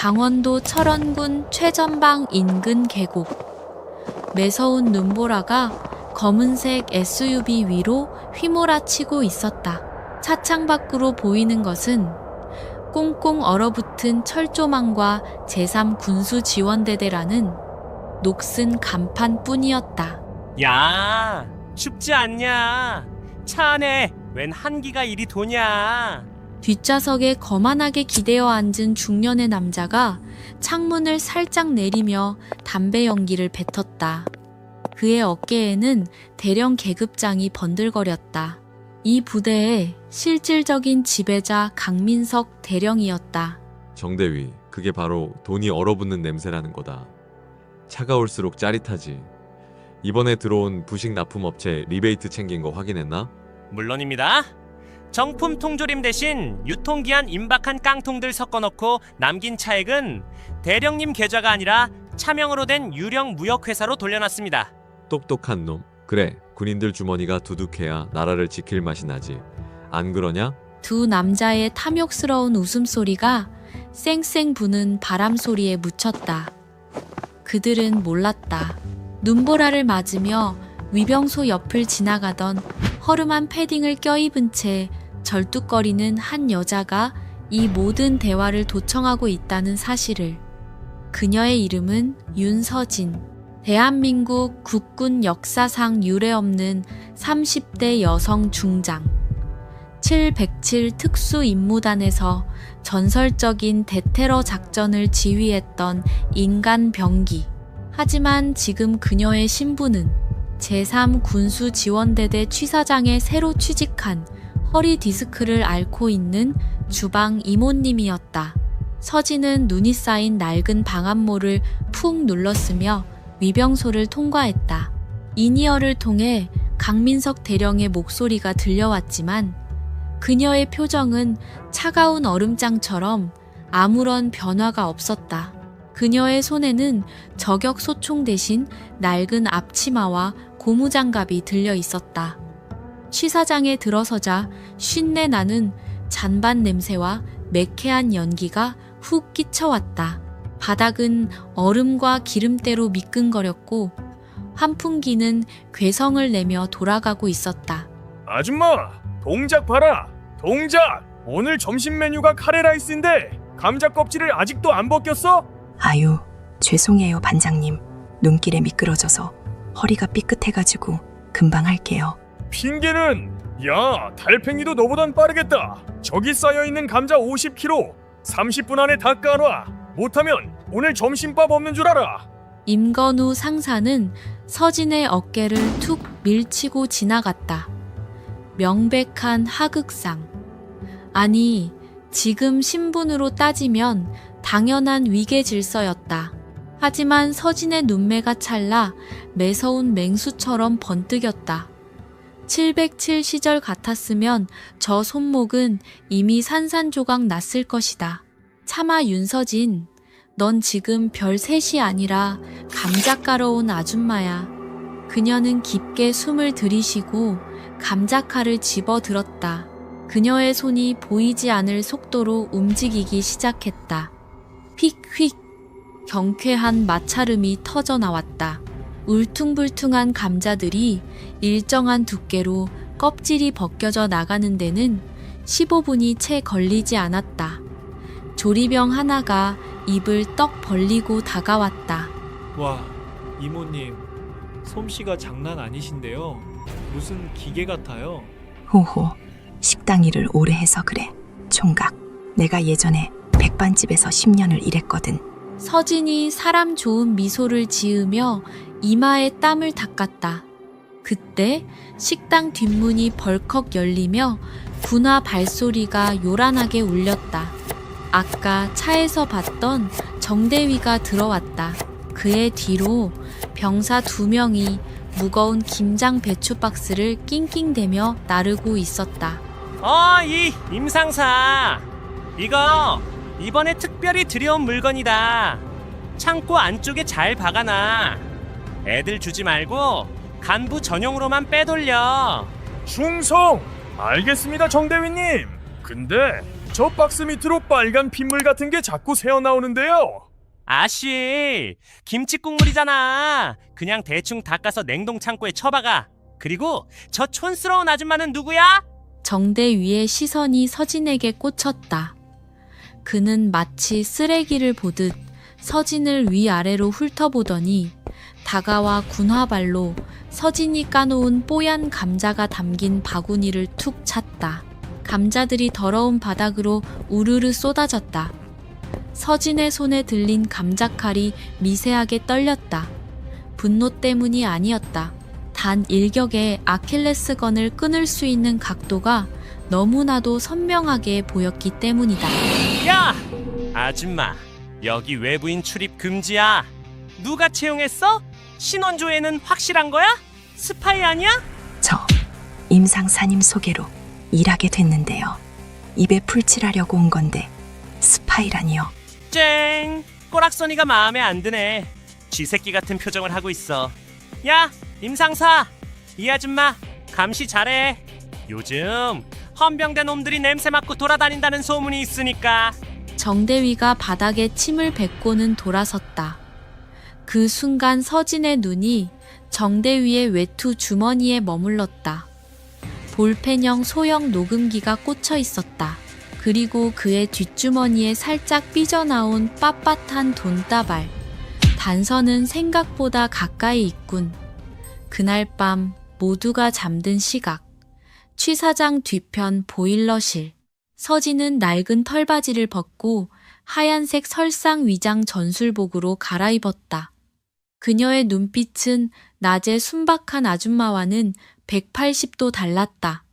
강원도 철원군 최전방 인근 계곡. 매서운 눈보라가 검은색 SUV 위로 휘몰아치고 있었다. 차창 밖으로 보이는 것은 꽁꽁 얼어붙은 철조망과 제3군수지원대대라는 녹슨 간판뿐이었다. 야, 춥지 않냐? 차 안에 웬 한기가 이리 도냐? 뒷좌석에 거만하게 기대어 앉은 중년의 남자가 창문을 살짝 내리며 담배 연기를 뱉었다. 그의 어깨에는 대령 계급장이 번들거렸다. 이 부대의 실질적인 지배자 강민석 대령이었다. 정대위, 그게 바로 돈이 얼어붙는 냄새라는 거다. 차가울수록 짜릿하지. 이번에 들어온 부식 납품업체 리베이트 챙긴 거 확인했나? 물론입니다. 정품 통조림 대신 유통기한 임박한 깡통들 섞어놓고 남긴 차액은 대령님 계좌가 아니라 차명으로 된 유령 무역회사로 돌려놨습니다. 똑똑한 놈. 그래, 군인들 주머니가 두둑해야 나라를 지킬 맛이 나지. 안 그러냐? 두 남자의 탐욕스러운 웃음소리가 쌩쌩 부는 바람소리에 묻혔다. 그들은 몰랐다. 눈보라를 맞으며 위병소 옆을 지나가던 허름한 패딩을 껴입은 채 절뚝거리는 한 여자가 이 모든 대화를 도청하고 있다는 사실을. 그녀의 이름은 윤서진. 대한민국 국군 역사상 유례없는 30대 여성 중장. 707 특수임무단에서 전설적인 대테러 작전을 지휘했던 인간 병기. 하지만 지금 그녀의 신분은 제3군수지원대대 취사장에 새로 취직한 허리 디스크를 앓고 있는 주방 이모님이었다. 서진은 눈이 쌓인 낡은 방안모를 푹 눌렀으며 위병소를 통과했다. 이니어를 통해 강민석 대령의 목소리가 들려왔지만 그녀의 표정은 차가운 얼음장처럼 아무런 변화가 없었다. 그녀의 손에는 저격 소총 대신 낡은 앞치마와 고무장갑이 들려 있었다. 취사장에 들어서자 쉰내 나는 잔반 냄새와 매캐한 연기가 훅 끼쳐왔다. 바닥은 얼음과 기름때로 미끈거렸고 환풍기는 괴성을 내며 돌아가고 있었다. 아줌마, 동작 봐라. 동작. 오늘 점심 메뉴가 카레라이스인데 감자 껍질을 아직도 안 벗겼어? 아유, 죄송해요, 반장님. 눈길에 미끄러져서 허리가 삐끗해가지고 금방 할게요. 핑계는. 야, 달팽이도 너보단 빠르겠다. 저기 쌓여있는 감자 50kg 30분 안에 다 까놔. 못하면 오늘 점심밥 없는 줄 알아. 임건우 상사는 서진의 어깨를 툭 밀치고 지나갔다. 명백한 하극상. 아니, 지금 신분으로 따지면 당연한 위계 질서였다. 하지만 서진의 눈매가 찰나 매서운 맹수처럼 번뜩였다. 707 시절 같았으면 저 손목은 이미 산산조각 났을 것이다. 차마 윤서진, 넌 지금 별 셋이 아니라 감자 까러 온 아줌마야. 그녀는 깊게 숨을 들이쉬고 감자칼을 집어들었다. 그녀의 손이 보이지 않을 속도로 움직이기 시작했다. 휙휙, 경쾌한 마찰음이 터져 나왔다. 울퉁불퉁한 감자들이 일정한 두께로 껍질이 벗겨져 나가는 데는 15분이 채 걸리지 않았다. 조리병 하나가 입을 떡 벌리고 다가왔다. 와, 이모님, 솜씨가 장난 아니신데요. 무슨 기계 같아요. 호호, 식당 일을 오래 해서 그래. 총각, 내가 예전에 백반집에서 10년을 일했거든. 서진이 사람 좋은 미소를 지으며 이마에 땀을 닦았다. 그때 식당 뒷문이 벌컥 열리며 군화 발소리가 요란하게 울렸다. 아까 차에서 봤던 정대위가 들어왔다. 그의 뒤로 병사 2명이 무거운 김장 배추 박스를 낑낑대며 나르고 있었다. 이 임상사. 이거 이번에 특별히 들여온 물건이다. 창고 안쪽에 잘 박아놔. 애들 주지 말고 간부 전용으로만 빼돌려. 충성. 알겠습니다, 정대위님. 근데 저 박스 밑으로 빨간 핏물 같은 게 자꾸 새어나오는데요. 아씨, 김치 국물이잖아. 그냥 대충 닦아서 냉동 창고에 처박아. 그리고 저 촌스러운 아줌마는 누구야? 정대위의 시선이 서진에게 꽂혔다. 그는 마치 쓰레기를 보듯 서진을 위아래로 훑어보더니 다가와 군화발로 서진이 까놓은 뽀얀 감자가 담긴 바구니를 툭 찼다. 감자들이 더러운 바닥으로 우르르 쏟아졌다. 서진의 손에 들린 감자칼이 미세하게 떨렸다. 분노 때문이 아니었다. 단 일격에 아킬레스건을 끊을 수 있는 각도가 너무나도 선명하게 보였기 때문이다. 야! 아줌마, 여기 외부인 출입 금지야. 누가 채용했어? 신원조회는 확실한 거야? 스파이 아니야? 저 임상사님 소개로 일하게 됐는데요. 입에 풀칠하려고 온 건데 스파이라니요. 쨍! 꼬락서니가 마음에 안 드네. 쥐새끼 같은 표정을 하고 있어. 야! 임상사! 이 아줌마 감시 잘해. 요즘 헌병대 놈들이 냄새 맡고 돌아다닌다는 소문이 있으니까. 정대위가 바닥에 침을 뱉고는 돌아섰다. 그 순간 서진의 눈이 정대위의 외투 주머니에 머물렀다. 볼펜형 소형 녹음기가 꽂혀 있었다. 그리고 그의 뒷주머니에 살짝 삐져나온 빳빳한 돈다발. 단서는 생각보다 가까이 있군. 그날 밤 모두가 잠든 시각. 취 사장 뒤편 보일러실. 서진은 낡은 털바지를 벗고 하얀색 설상 위장 전술복으로 갈아입었다. 그녀의 눈빛은 낮에 순박한 아줌마와는 180도 달랐다.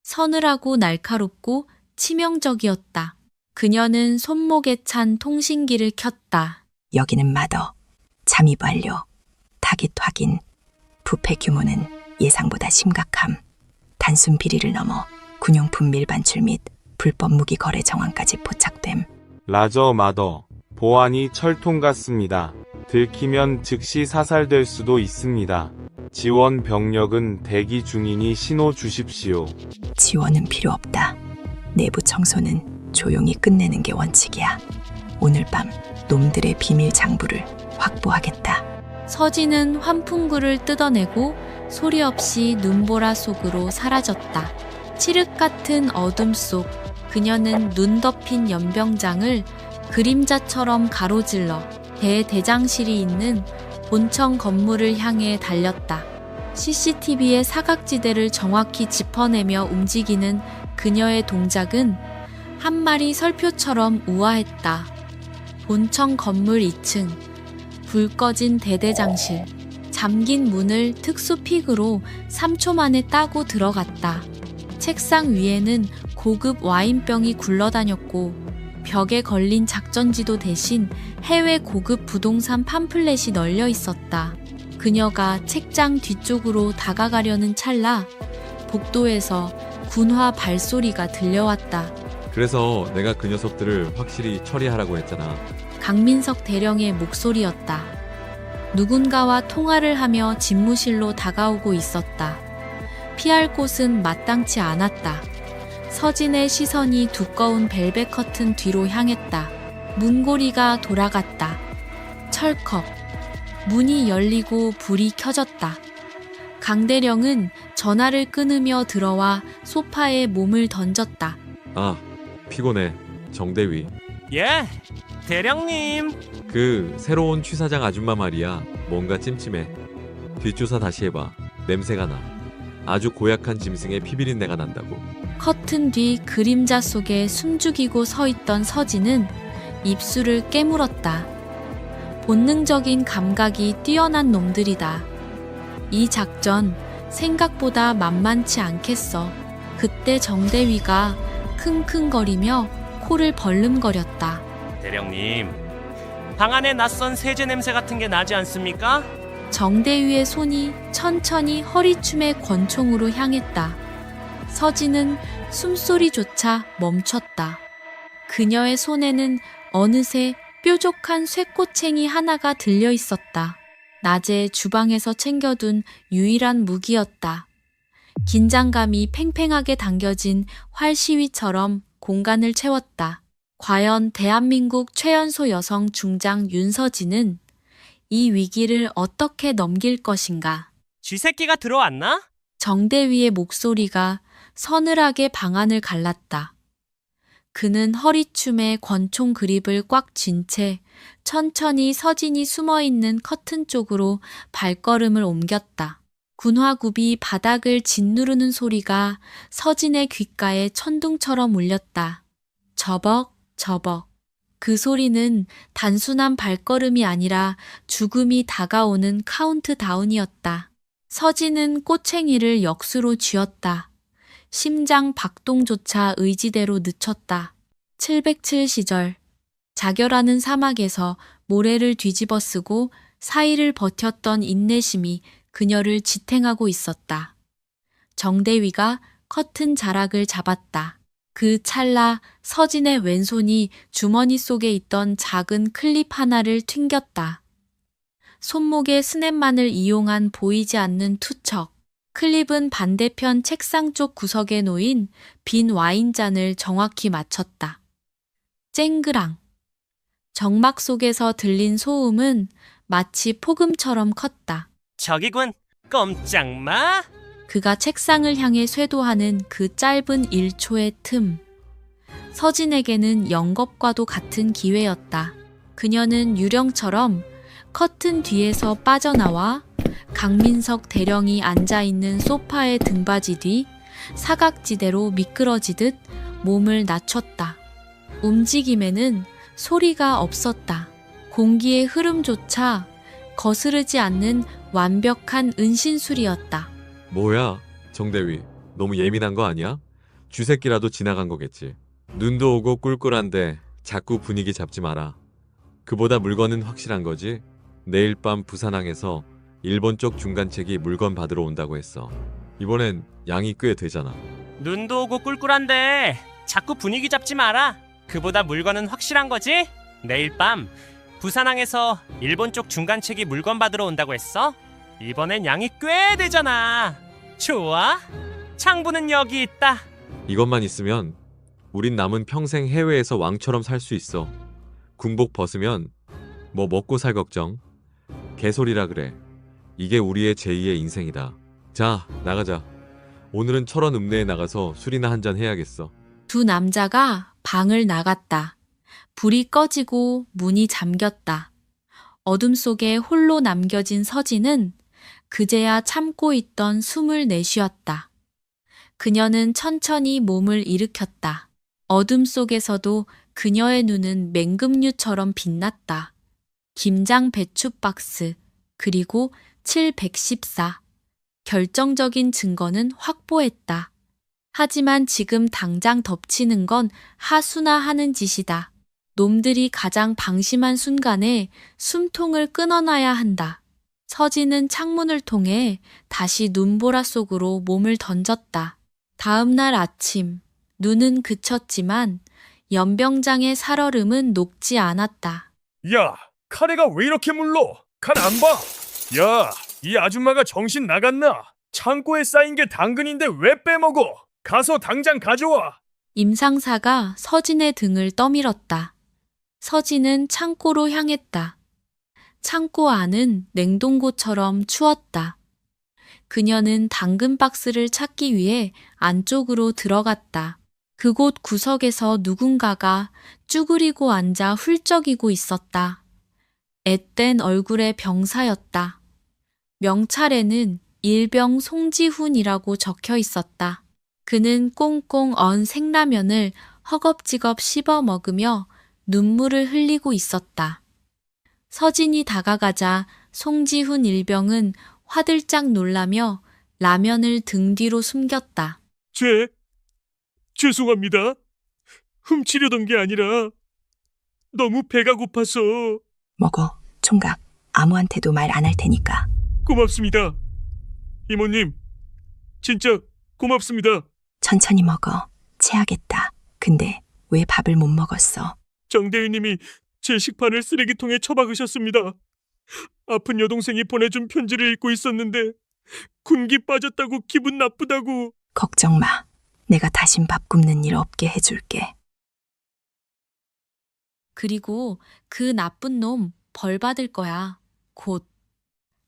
서늘하고 날카롭고 치명적이었다. 그녀는 손목에 찬 통신기를 켰다. 여기는 마더. 잠입 완료. 타깃 확인. 부패 규모는 예상보다 심각함. 단순 비리를 넘어 군용품 밀반출 및 불법 무기 거래 정황까지 포착됨. 라저 마더. 보안이 철통 같습니다. 들키면 즉시 사살될 수도 있습니다. 지원 병력은 대기 중이니 신호 주십시오. 지원은 필요 없다. 내부 청소는 조용히 끝내는 게 원칙이야. 오늘 밤 놈들의 비밀 장부를 확보하겠다. 서진은 환풍구를 뜯어내고 소리 없이 눈보라 속으로 사라졌다. 칠흑 같은 어둠 속 그녀는 눈 덮인 연병장을 그림자처럼 가로질러 대대장실이 있는 본청 건물을 향해 달렸다. CCTV의 사각지대를 정확히 짚어내며 움직이는 그녀의 동작은 한 마리 설표처럼 우아했다. 본청 건물 2층, 불 꺼진 대대장실, 잠긴 문을 특수픽으로 3초 만에 따고 들어갔다. 책상 위에는 고급 와인병이 굴러다녔고 벽에 걸린 작전지도 대신 해외 고급 부동산 팜플렛이 널려 있었다. 그녀가 책장 뒤쪽으로 다가가려는 찰나 복도에서 군화 발소리가 들려왔다. 그래서 내가 그 녀석들을 확실히 처리하라고 했잖아. 강민석 대령의 목소리였다. 누군가와 통화를 하며 집무실로 다가오고 있었다. 피할 곳은 마땅치 않았다. 서진의 시선이 두꺼운 벨벳 커튼 뒤로 향했다. 문고리가 돌아갔다. 철컥. 문이 열리고 불이 켜졌다. 강대령은 전화를 끊으며 들어와 소파에 몸을 던졌다. 아, 피곤해. 정대위. 예, 대령님. 그 새로운 취사장 아줌마 말이야. 뭔가 찜찜해. 뒷조사 다시 해봐. 냄새가 나. 아주 고약한 짐승의 피비린내가 난다고. 커튼 뒤 그림자 속에 숨죽이고 서 있던 서진은 입술을 깨물었다. 본능적인 감각이 뛰어난 놈들이다. 이 작전 생각보다 만만치 않겠어. 그때 정대위가 킁킁거리며 코를 벌름거렸다. 대령님, 방 안에 낯선 세제 냄새 같은 게 나지 않습니까? 정대위의 손이 천천히 허리춤의 권총으로 향했다. 서진은 숨소리조차 멈췄다. 그녀의 손에는 어느새 뾰족한 쇠꼬챙이 하나가 들려 있었다. 낮에 주방에서 챙겨둔 유일한 무기였다. 긴장감이 팽팽하게 당겨진 활시위처럼 공간을 채웠다. 과연 대한민국 최연소 여성 중장 윤서진은 이 위기를 어떻게 넘길 것인가? 쥐새끼가 들어왔나? 정대위의 목소리가 서늘하게 방안을 갈랐다. 그는 허리춤에 권총 그립을 꽉 쥔 채 천천히 서진이 숨어있는 커튼 쪽으로 발걸음을 옮겼다. 군화굽이 바닥을 짓누르는 소리가 서진의 귓가에 천둥처럼 울렸다. 저벅, 저벅. 그 소리는 단순한 발걸음이 아니라 죽음이 다가오는 카운트다운이었다. 서진은 꼬챙이를 역수로 쥐었다. 심장 박동조차 의지대로 늦췄다. 707 시절 자결하는 사막에서 모래를 뒤집어 쓰고 사이를 버텼던 인내심이 그녀를 지탱하고 있었다. 정대위가 커튼 자락을 잡았다. 그 찰나 서진의 왼손이 주머니 속에 있던 작은 클립 하나를 튕겼다. 손목의 스냅만을 이용한 보이지 않는 투척. 클립은 반대편 책상 쪽 구석에 놓인 빈 와인잔을 정확히 맞췄다. 쨍그랑. 정막 속에서 들린 소음은 마치 폭음처럼 컸다. 저기군. 꼼짝마. 그가 책상을 향해 쇄도하는 그 짧은 1초의 틈. 서진에게는 영겁과도 같은 기회였다. 그녀는 유령처럼 커튼 뒤에서 빠져나와 강민석 대령이 앉아있는 소파의 등받이 뒤 사각지대로 미끄러지듯 몸을 낮췄다. 움직임에는 소리가 없었다. 공기의 흐름조차 거스르지 않는 완벽한 은신술이었다. 뭐야, 정대위. 너무 예민한 거 아니야? 쥐새끼라도 지나간 거겠지. 눈도 오고 꿀꿀한데 자꾸 분위기 잡지 마라. 그보다 물건은 확실한 거지? 내일 밤 부산항에서 일본 쪽 중간책이 물건 받으러 온다고 했어. 이번엔 양이 꽤 되잖아. 눈도 오고 꿀꿀한데 자꾸 분위기 잡지 마라. 그보다 물건은 확실한 거지? 내일 밤 부산항에서 일본 쪽 중간책이 물건 받으러 온다고 했어? 이번엔 양이 꽤 되잖아. 좋아. 창부는 여기 있다. 이것만 있으면 우린 남은 평생 해외에서 왕처럼 살 수 있어. 군복 벗으면 뭐 먹고 살 걱정. 개소리라 그래. 이게 우리의 제2의 인생이다. 자, 나가자. 오늘은 철원 읍내에 나가서 술이나 한잔 해야겠어. 두 남자가 방을 나갔다. 불이 꺼지고 문이 잠겼다. 어둠 속에 홀로 남겨진 서진은 그제야 참고 있던 숨을 내쉬었다. 그녀는 천천히 몸을 일으켰다. 어둠 속에서도 그녀의 눈은 맹금류처럼 빛났다. 김장 배추 박스, 그리고 714. 결정적인 증거는 확보했다. 하지만 지금 당장 덮치는 건 하수나 하는 짓이다. 놈들이 가장 방심한 순간에 숨통을 끊어놔야 한다. 서진은 창문을 통해 다시 눈보라 속으로 몸을 던졌다. 다음 날 아침, 눈은 그쳤지만 연병장의 살얼음은 녹지 않았다. 야, 카레가 왜 이렇게 물러? 간 안 봐? 야, 이 아줌마가 정신 나갔나? 창고에 쌓인 게 당근인데 왜 빼먹어? 가서 당장 가져와. 임상사가 서진의 등을 떠밀었다. 서진은 창고로 향했다. 창고 안은 냉동고처럼 추웠다. 그녀는 당근 박스를 찾기 위해 안쪽으로 들어갔다. 그곳 구석에서 누군가가 쭈그리고 앉아 훌쩍이고 있었다. 앳된 얼굴의 병사였다. 명찰에는 일병 송지훈이라고 적혀 있었다. 그는 꽁꽁 언 생라면을 허겁지겁 씹어 먹으며 눈물을 흘리고 있었다. 서진이 다가가자 송지훈 일병은 화들짝 놀라며 라면을 등 뒤로 숨겼다. 죄송합니다. 훔치려던 게 아니라 너무 배가 고파서. 먹어, 총각. 아무한테도 말 안 할 테니까. 고맙습니다. 이모님, 진짜 고맙습니다. 천천히 먹어. 체하겠다. 근데 왜 밥을 못 먹었어? 정대위님이 제 식판을 쓰레기통에 처박으셨습니다. 아픈 여동생이 보내준 편지를 읽고 있었는데 군기 빠졌다고 기분 나쁘다고. 걱정 마. 내가 다신 밥 굽는 일 없게 해줄게. 그리고 그 나쁜 놈 벌 받을 거야. 곧.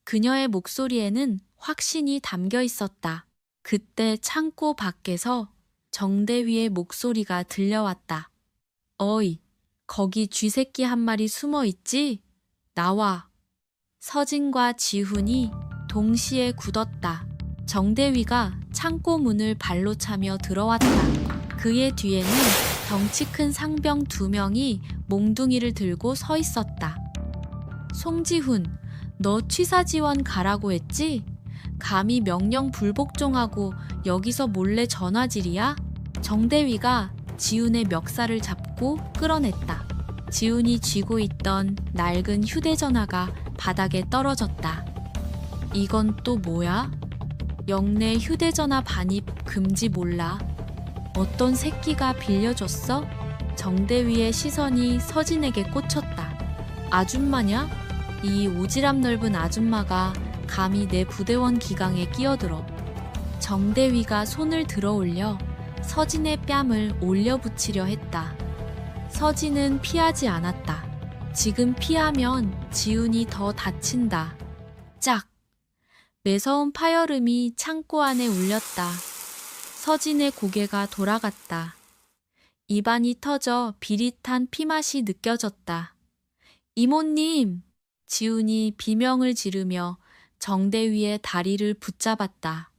그녀의 목소리에는 확신이 담겨 있었다. 그때 창고 밖에서 정대위의 목소리가 들려왔다. 어이, 거기 쥐새끼 한 마리 숨어 있지? 나와. 서진과 지훈이 동시에 굳었다. 정대위가 창고 문을 발로 차며 들어왔다. 그의 뒤에는 덩치 큰 상병 2명이 몽둥이를 들고 서 있었다. 송지훈, 너 취사 지원 가라고 했지? 감히 명령 불복종하고 여기서 몰래 전화질이야? 정대위가 지훈의 멱살을 잡고 끌어냈다. 지훈이 쥐고 있던 낡은 휴대전화가 바닥에 떨어졌다. 이건 또 뭐야? 영내 휴대전화 반입 금지 몰라. 어떤 새끼가 빌려줬어? 정대위의 시선이 서진에게 꽂혔다. 아줌마냐? 이 오지랖 넓은 아줌마가 감히 내 부대원 기강에 끼어들어. 정대위가 손을 들어 올려 서진의 뺨을 올려붙이려 했다. 서진은 피하지 않았다. 지금 피하면 지훈이 더 다친다. 짝! 매서운 파열음이 창고 안에 울렸다. 서진의 고개가 돌아갔다. 입안이 터져 비릿한 피맛이 느껴졌다. 이모님! 지훈이 비명을 지르며 정대위의 다리를 붙잡았다.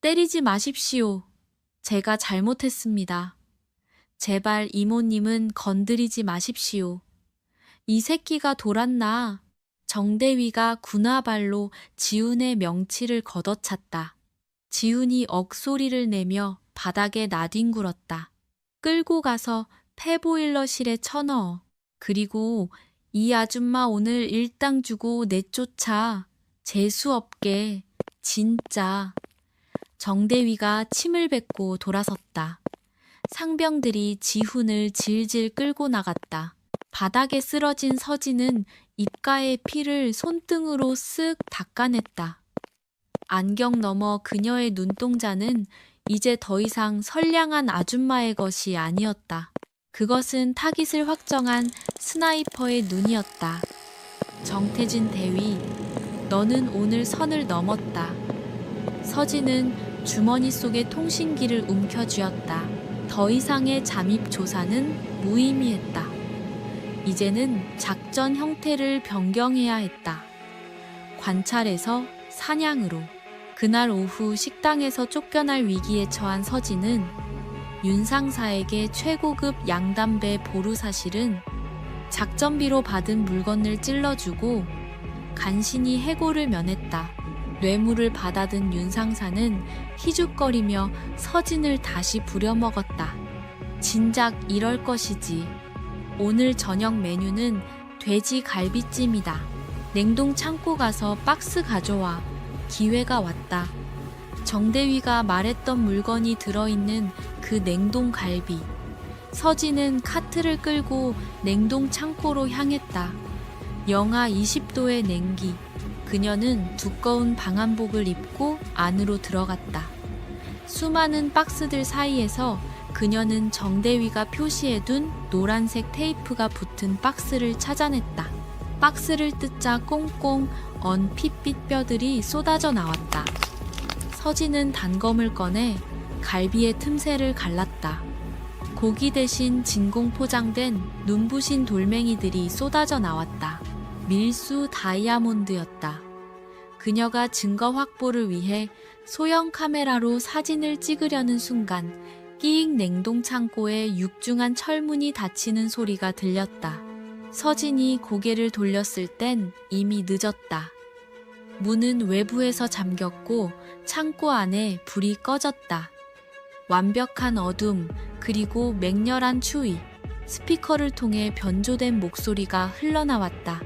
때리지 마십시오. 제가 잘못했습니다. 제발 이모님은 건드리지 마십시오. 이 새끼가 돌았나? 정대위가 군화발로 지훈의 명치를 걷어찼다. 지훈이 억소리를 내며 바닥에 나뒹굴었다. 끌고 가서 폐보일러실에 쳐넣어. 그리고 이 아줌마 오늘 일당 주고 내쫓아. 재수없게. 진짜. 정대위가 침을 뱉고 돌아섰다. 상병들이 지훈을 질질 끌고 나갔다. 바닥에 쓰러진 서진은 입가의 피를 손등으로 쓱 닦아냈다. 안경 너머 그녀의 눈동자는 이제 더 이상 선량한 아줌마의 것이 아니었다. 그것은 타깃을 확정한 스나이퍼의 눈이었다. 정태진 대위, 너는 오늘 선을 넘었다. 서진은 주머니 속의 통신기를 움켜쥐었다. 더 이상의 잠입 조사는 무의미했다. 이제는 작전 형태를 변경해야 했다. 관찰에서 사냥으로. 그날 오후 식당에서 쫓겨날 위기에 처한 서진은 윤상사에게 최고급 양담배 보루사실은 작전비로 받은 물건을 찔러주고 간신히 해고를 면했다. 뇌물을 받아든 윤상사는 희죽거리며 서진을 다시 부려먹었다. 진작 이럴 것이지. 오늘 저녁 메뉴는 돼지 갈비찜이다. 냉동 창고 가서 박스 가져와. 기회가 왔다. 정대위가 말했던 물건이 들어있는 그 냉동 갈비. 서진은 카트를 끌고 냉동 창고로 향했다. 영하 20도의 냉기. 그녀는 두꺼운 방한복을 입고 안으로 들어갔다. 수많은 박스들 사이에서 그녀는 정대위가 표시해둔 노란색 테이프가 붙은 박스를 찾아냈다. 박스를 뜯자 꽁꽁 언 핏빛 뼈들이 쏟아져 나왔다. 서진은 단검을 꺼내 갈비의 틈새를 갈랐다. 고기 대신 진공 포장된 눈부신 돌멩이들이 쏟아져 나왔다. 밀수 다이아몬드였다. 그녀가 증거 확보를 위해 소형 카메라로 사진을 찍으려는 순간 끼익 냉동 창고에 육중한 철문이 닫히는 소리가 들렸다. 서진이 고개를 돌렸을 땐 이미 늦었다. 문은 외부에서 잠겼고 창고 안에 불이 꺼졌다. 완벽한 어둠, 그리고 맹렬한 추위. 스피커를 통해 변조된 목소리가 흘러나왔다.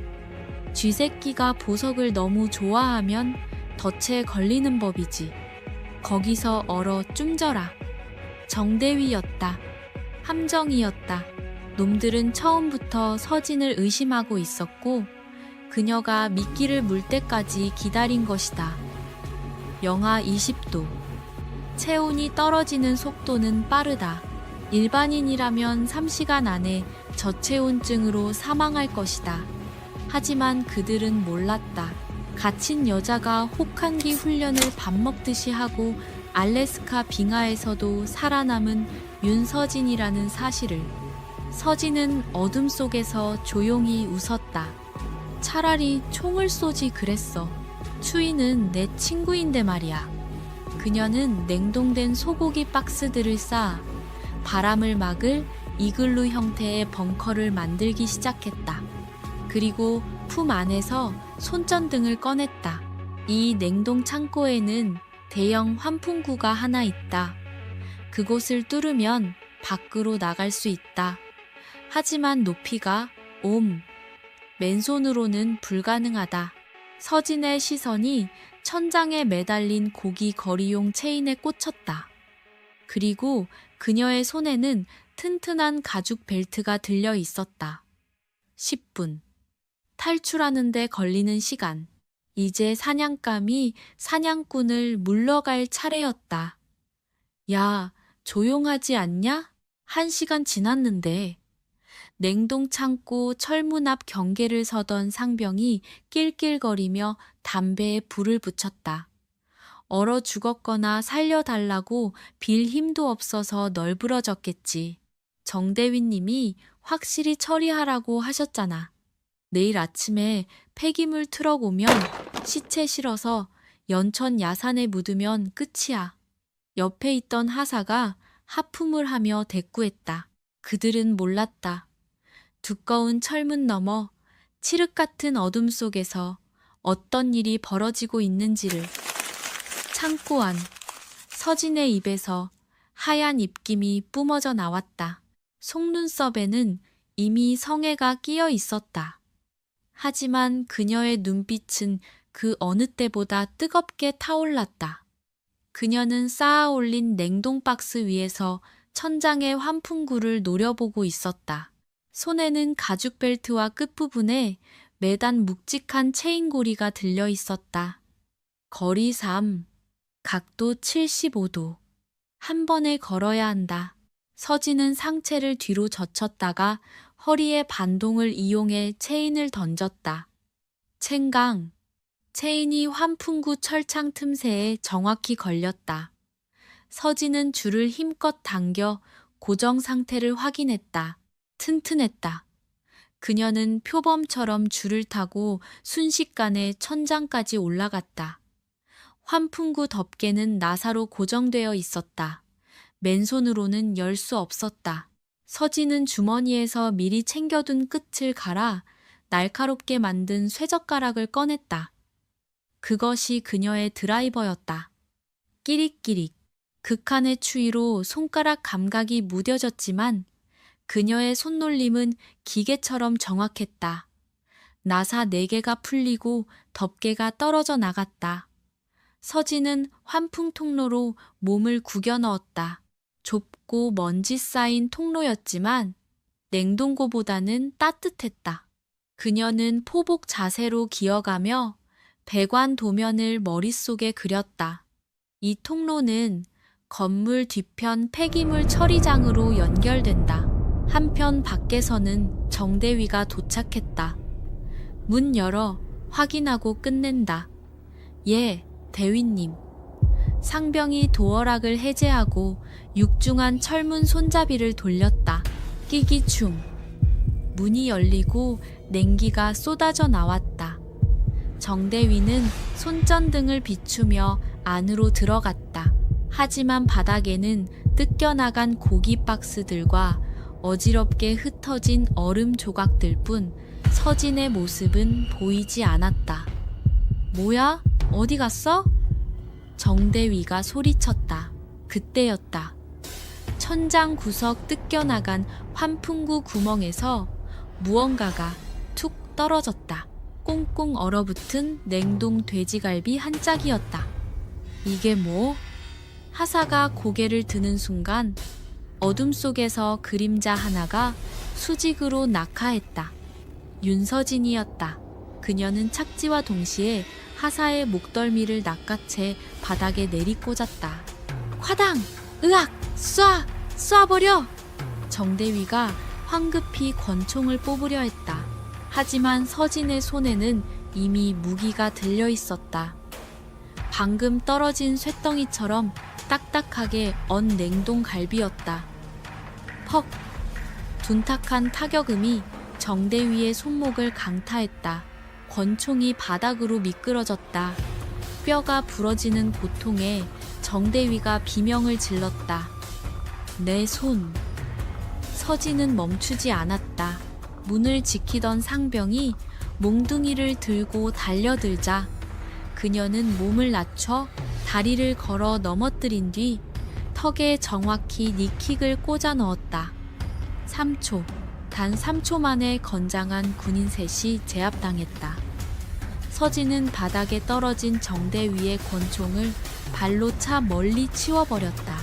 쥐새끼가 보석을 너무 좋아하면 덫에 걸리는 법이지. 거기서 얼어 쫌져라. 정대위였다. 함정이었다. 놈들은 처음부터 서진을 의심하고 있었고 그녀가 미끼를 물 때까지 기다린 것이다. 영하 20도. 체온이 떨어지는 속도는 빠르다. 일반인이라면 3시간 안에 저체온증으로 사망할 것이다. 하지만 그들은 몰랐다. 갇힌 여자가 혹한기 훈련을 밥 먹듯이 하고 알래스카 빙하에서도 살아남은 윤서진이라는 사실을. 서진은 어둠 속에서 조용히 웃었다. 차라리 총을 쏘지 그랬어. 추이는 내 친구인데 말이야. 그녀는 냉동된 소고기 박스들을 쌓아 바람을 막을 이글루 형태의 벙커를 만들기 시작했다. 그리고 품 안에서 손전등을 꺼냈다. 이 냉동 창고에는 대형 환풍구가 하나 있다. 그곳을 뚫으면 밖으로 나갈 수 있다. 하지만 높이가 맨손으로는 불가능하다. 서진의 시선이 천장에 매달린 고기 거리용 체인에 꽂혔다. 그리고 그녀의 손에는 튼튼한 가죽 벨트가 들려 있었다. 10분. 탈출하는데 걸리는 시간. 이제 사냥감이 사냥꾼을 물러갈 차례였다. 야, 조용하지 않냐? 1시간 지났는데. 냉동 창고 철문 앞 경계를 서던 상병이 낄낄거리며 담배에 불을 붙였다. 얼어 죽었거나 살려달라고 빌 힘도 없어서 널브러졌겠지. 정대윈 님이 확실히 처리하라고 하셨잖아. 내일 아침에 폐기물 트럭 오면 시체 실어서 연천 야산에 묻으면 끝이야. 옆에 있던 하사가 하품을 하며 대꾸했다. 그들은 몰랐다. 두꺼운 철문 너머 칠흑 같은 어둠 속에서 어떤 일이 벌어지고 있는지를. 창고 안 서진의 입에서 하얀 입김이 뿜어져 나왔다. 속눈썹에는 이미 성에가 끼어 있었다. 하지만 그녀의 눈빛은 그 어느 때보다 뜨겁게 타올랐다. 그녀는 쌓아 올린 냉동 박스 위에서 천장의 환풍구를 노려보고 있었다. 손에는 가죽 벨트와 끝부분에 매단 묵직한 체인고리가 들려 있었다. 거리 3, 각도 75도. 한 번에 걸어야 한다. 서진은 상체를 뒤로 젖혔다가 허리에 반동을 이용해 체인을 던졌다. 챙강. 체인이 환풍구 철창 틈새에 정확히 걸렸다. 서진은 줄을 힘껏 당겨 고정 상태를 확인했다. 튼튼했다. 그녀는 표범처럼 줄을 타고 순식간에 천장까지 올라갔다. 환풍구 덮개는 나사로 고정되어 있었다. 맨손으로는 열 수 없었다. 서진은 주머니에서 미리 챙겨둔 끝을 갈아 날카롭게 만든 쇠젓가락을 꺼냈다. 그것이 그녀의 드라이버였다. 끼릭끼릭. 극한의 추위로 손가락 감각이 무뎌졌지만 그녀의 손놀림은 기계처럼 정확했다. 나사 4개가 풀리고 덮개가 떨어져 나갔다. 서진은 환풍 통로로 몸을 구겨 넣었다. 좁고 먼지 쌓인 통로였지만 냉동고보다는 따뜻했다. 그녀는 포복 자세로 기어가며 배관 도면을 머릿속에 그렸다. 이 통로는 건물 뒤편 폐기물 처리장으로 연결된다. 한편 밖에서는 정대위가 도착했다. 문 열어 확인하고 끝낸다. 예, 대위님. 상병이 도어락을 해제하고 육중한 철문 손잡이를 돌렸다. 끼기충. 문이 열리고 냉기가 쏟아져 나왔다. 정대위는 손전등을 비추며 안으로 들어갔다. 하지만 바닥에는 뜯겨나간 고기 박스들과 어지럽게 흩어진 얼음 조각들 뿐 서진의 모습은 보이지 않았다. 뭐야? 어디 갔어? 정대위가 소리쳤다. 그때였다. 천장 구석 뜯겨나간 환풍구 구멍에서 무언가가 툭 떨어졌다. 꽁꽁 얼어붙은 냉동 돼지갈비 한 짝이었다. 이게 뭐? 하사가 고개를 드는 순간 어둠 속에서 그림자 하나가 수직으로 낙하했다. 윤서진이었다. 그녀는 착지와 동시에 하사의 목덜미를 낚아채 바닥에 내리꽂았다. 화당! 으악! 쏴버려! 정대위가 황급히 권총을 뽑으려 했다. 하지만 서진의 손에는 이미 무기가 들려 있었다. 방금 떨어진 쇳덩이처럼 딱딱하게 언 냉동 갈비였다. 퍽! 둔탁한 타격음이 정대위의 손목을 강타했다. 권총이 바닥으로 미끄러졌다. 뼈가 부러지는 고통에 정대위가 비명을 질렀다. 내 손. 서진은 멈추지 않았다. 문을 지키던 상병이 몽둥이를 들고 달려들자 그녀는 몸을 낮춰 다리를 걸어 넘어뜨린 뒤 턱에 정확히 니킥을 꽂아 넣었다. 3초. 단 3초 만에 건장한 군인 셋이 제압당했다. 서진은 바닥에 떨어진 정대위의 권총을 발로 차 멀리 치워버렸다.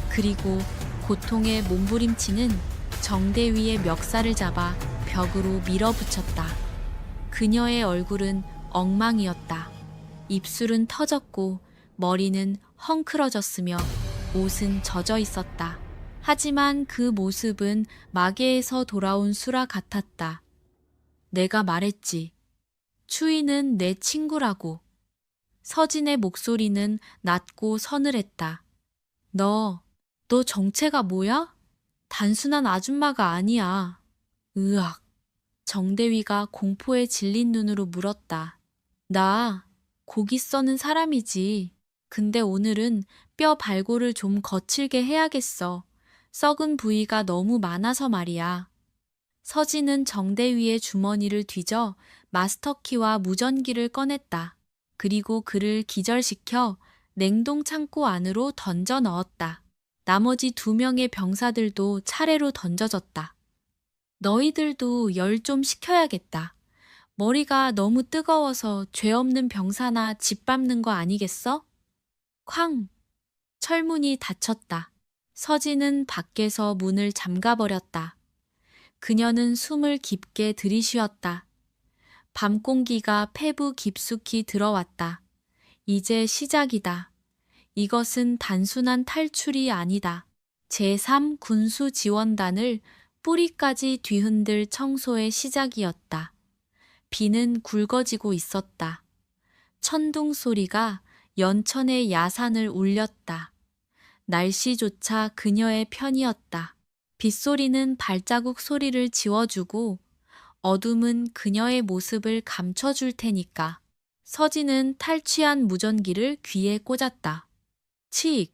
그리고 고통에 몸부림치는 정대위의 멱살을 잡아 벽으로 밀어붙였다. 그녀의 얼굴은 엉망이었다. 입술은 터졌고 머리는 헝클어졌으며 옷은 젖어 있었다. 하지만 그 모습은 마계에서 돌아온 수라 같았다. 내가 말했지. 추위는 내 친구라고. 서진의 목소리는 낮고 서늘했다. 너 정체가 뭐야? 단순한 아줌마가 아니야. 으악. 정대위가 공포에 질린 눈으로 물었다. 나 고기 써는 사람이지. 근데 오늘은 뼈 발골을 좀 거칠게 해야겠어. 썩은 부위가 너무 많아서 말이야. 서진은 정대위의 주머니를 뒤져 마스터키와 무전기를 꺼냈다. 그리고 그를 기절시켜 냉동 창고 안으로 던져 넣었다. 나머지 2명의 병사들도 차례로 던져졌다. 너희들도 열 좀 식혀야겠다. 머리가 너무 뜨거워서 죄 없는 병사나 짓밟는 거 아니겠어? 쾅! 철문이 닫혔다. 서진은 밖에서 문을 잠가버렸다. 그녀는 숨을 깊게 들이쉬었다. 밤 공기가 폐부 깊숙이 들어왔다. 이제 시작이다. 이것은 단순한 탈출이 아니다. 제3 군수지원단을 뿌리까지 뒤흔들 청소의 시작이었다. 비는 굵어지고 있었다. 천둥 소리가 연천의 야산을 울렸다. 날씨조차 그녀의 편이었다. 빗소리는 발자국 소리를 지워주고 어둠은 그녀의 모습을 감춰줄 테니까. 서진은 탈취한 무전기를 귀에 꽂았다. 칙!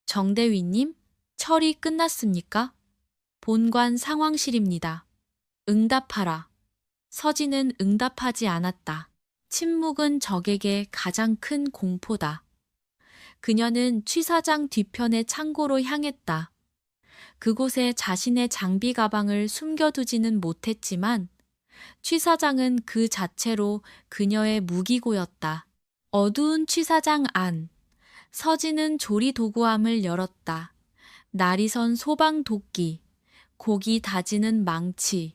정대위님, 처리 끝났습니까? 본관 상황실입니다. 응답하라. 서진은 응답하지 않았다. 침묵은 적에게 가장 큰 공포다. 그녀는 취사장 뒤편의 창고로 향했다. 그곳에 자신의 장비 가방을 숨겨두지는 못했지만 취사장은 그 자체로 그녀의 무기고였다. 어두운 취사장 안. 서진은 조리도구함을 열었다. 날이 선 소방도끼, 고기 다지는 망치,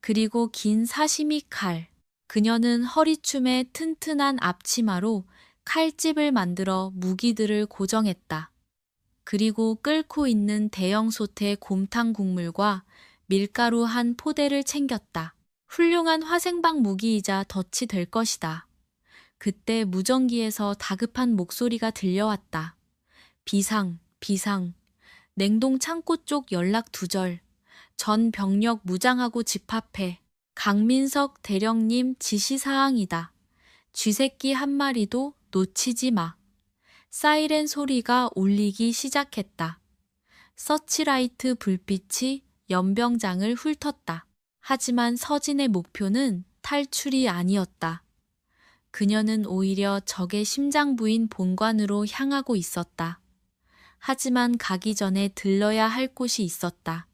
그리고 긴 사시미 칼. 그녀는 허리춤에 튼튼한 앞치마로 칼집을 만들어 무기들을 고정했다. 그리고 끓고 있는 대형 솥에 곰탕 국물과 밀가루 한 포대를 챙겼다. 훌륭한 화생방 무기이자 덫이 될 것이다. 그때 무전기에서 다급한 목소리가 들려왔다. 비상, 비상. 냉동 창고 쪽 연락 두절. 전 병력 무장하고 집합해. 강민석 대령님 지시사항이다. 쥐새끼 한 마리도 놓치지 마. 사이렌 소리가 울리기 시작했다. 서치라이트 불빛이 연병장을 훑었다. 하지만 서진의 목표는 탈출이 아니었다. 그녀는 오히려 적의 심장부인 본관으로 향하고 있었다. 하지만 가기 전에 들러야 할 곳이 있었다.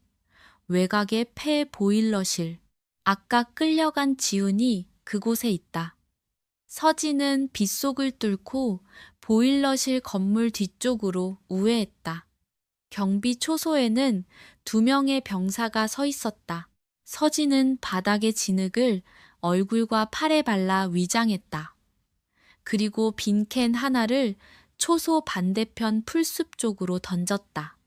외곽의 폐 보일러실. 아까 끌려간 지훈이 그곳에 있다. 서진은 빗속을 뚫고 보일러실 건물 뒤쪽으로 우회했다. 경비 초소에는 2명의 병사가 서 있었다. 서진은 바닥의 진흙을 얼굴과 팔에 발라 위장했다. 그리고 빈 캔 하나를 초소 반대편 풀숲 쪽으로 던졌다.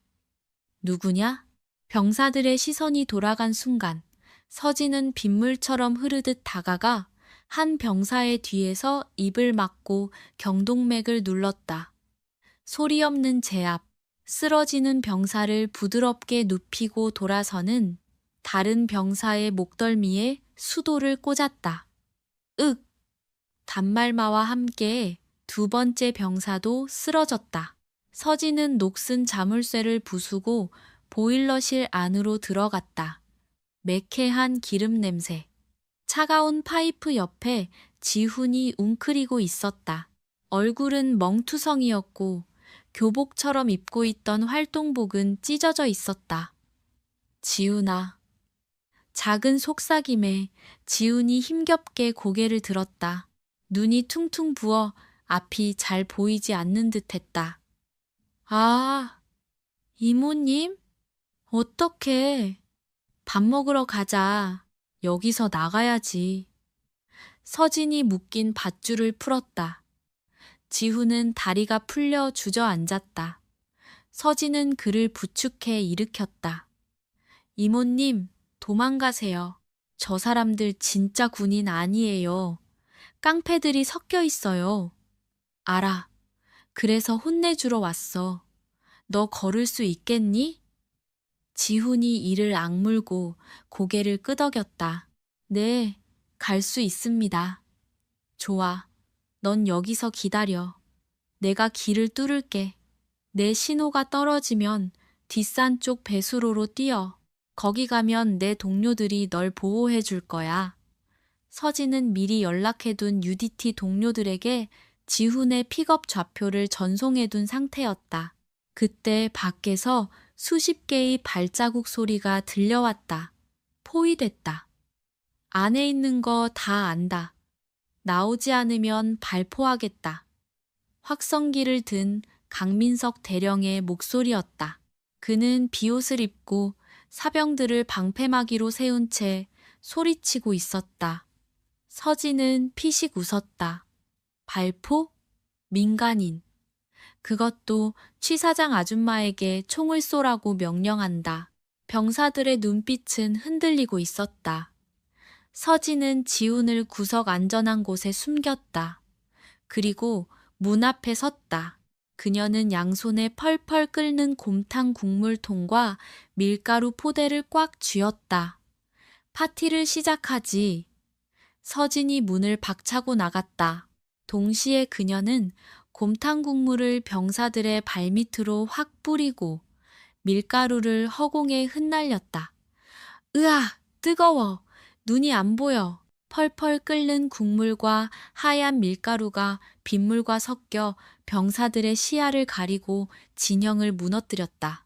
누구냐? 병사들의 시선이 돌아간 순간 서진은 빗물처럼 흐르듯 다가가 한 병사의 뒤에서 입을 막고 경동맥을 눌렀다. 소리 없는 제압, 쓰러지는 병사를 부드럽게 눕히고 돌아서는 다른 병사의 목덜미에 수도를 꽂았다. 윽! 단말마와 함께 두 번째 병사도 쓰러졌다. 서진은 녹슨 자물쇠를 부수고 보일러실 안으로 들어갔다. 매캐한 기름 냄새. 차가운 파이프 옆에 지훈이 웅크리고 있었다. 얼굴은 멍투성이었고 교복처럼 입고 있던 활동복은 찢어져 있었다. 지훈아. 작은 속삭임에 지훈이 힘겹게 고개를 들었다. 눈이 퉁퉁 부어 앞이 잘 보이지 않는 듯 했다. 아, 이모님? 어떡해. 밥 먹으러 가자. 여기서 나가야지. 서진이 묶인 밧줄을 풀었다. 지훈은 다리가 풀려 주저앉았다. 서진은 그를 부축해 일으켰다. 이모님, 도망가세요. 저 사람들 진짜 군인 아니에요. 깡패들이 섞여 있어요. 알아. 그래서 혼내주러 왔어. 너 걸을 수 있겠니? 지훈이 이를 악물고 고개를 끄덕였다. 네, 갈 수 있습니다. 좋아. 넌 여기서 기다려. 내가 길을 뚫을게. 내 신호가 떨어지면 뒷산 쪽 배수로로 뛰어. 거기 가면 내 동료들이 널 보호해 줄 거야. 서진은 미리 연락해둔 UDT 동료들에게 지훈의 픽업 좌표를 전송해둔 상태였다. 그때 밖에서 수십 개의 발자국 소리가 들려왔다. 포위됐다. 안에 있는 거 다 안다. 나오지 않으면 발포하겠다. 확성기를 든 강민석 대령의 목소리였다. 그는 비옷을 입고 사병들을 방패막이로 세운 채 소리치고 있었다. 서진은 피식 웃었다. 발포? 민간인. 그것도 취사장 아줌마에게 총을 쏘라고 명령한다. 병사들의 눈빛은 흔들리고 있었다. 서진은 지훈을 구석 안전한 곳에 숨겼다. 그리고 문 앞에 섰다. 그녀는 양손에 펄펄 끓는 곰탕 국물통과 밀가루 포대를 꽉 쥐었다. 파티를 시작하지. 서진이 문을 박차고 나갔다. 동시에 그녀는 곰탕 국물을 병사들의 발밑으로 확 뿌리고 밀가루를 허공에 흩날렸다. 으아, 뜨거워. 눈이 안 보여. 펄펄 끓는 국물과 하얀 밀가루가 빗물과 섞여 병사들의 시야를 가리고 진영을 무너뜨렸다.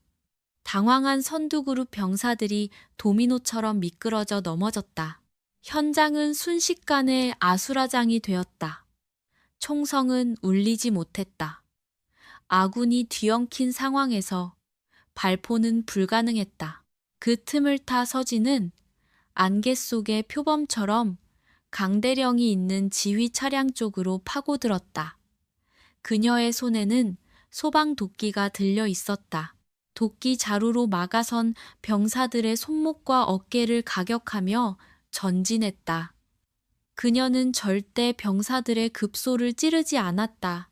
당황한 선두그룹 병사들이 도미노처럼 미끄러져 넘어졌다. 현장은 순식간에 아수라장이 되었다. 총성은 울리지 못했다. 아군이 뒤엉킨 상황에서 발포는 불가능했다. 그 틈을 타 서진은 안개 속의 표범처럼 강대령이 있는 지휘 차량 쪽으로 파고들었다. 그녀의 손에는 소방도끼가 들려 있었다. 도끼 자루로 막아선 병사들의 손목과 어깨를 가격하며 전진했다. 그녀는 절대 병사들의 급소를 찌르지 않았다.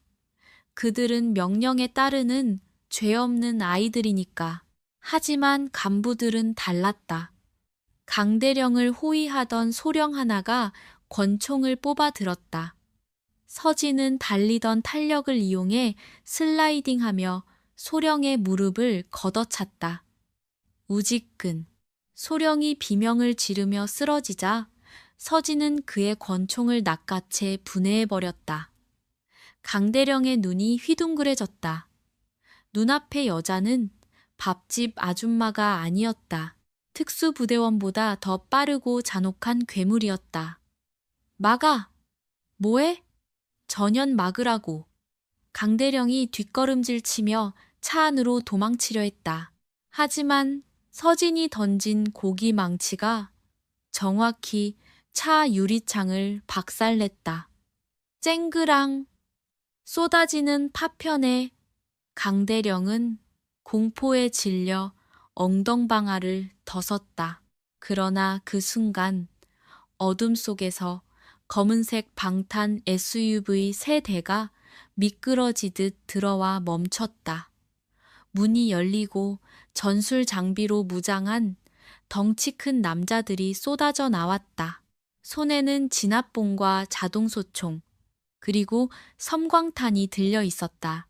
그들은 명령에 따르는 죄 없는 아이들이니까. 하지만 간부들은 달랐다. 강대령을 호위하던 소령 하나가 권총을 뽑아 들었다. 서진은 달리던 탄력을 이용해 슬라이딩하며 소령의 무릎을 걷어찼다. 우지끈. 소령이 비명을 지르며 쓰러지자 서진은 그의 권총을 낚아채 분해해버렸다. 강대령의 눈이 휘둥그레졌다. 눈앞의 여자는 밥집 아줌마가 아니었다. 특수부대원보다 더 빠르고 잔혹한 괴물이었다. 막아! 뭐해? 전연 막으라고. 강대령이 뒷걸음질 치며 차 안으로 도망치려 했다. 하지만 서진이 던진 고기 망치가 정확히 차 유리창을 박살냈다. 쨍그랑 쏟아지는 파편에 강대령은 공포에 질려 엉덩방아를 더 썼다. 그러나 그 순간 어둠 속에서 검은색 방탄 SUV 세 대가 미끄러지듯 들어와 멈췄다. 문이 열리고 전술 장비로 무장한 덩치 큰 남자들이 쏟아져 나왔다. 손에는 진압봉과 자동소총, 그리고 섬광탄이 들려 있었다.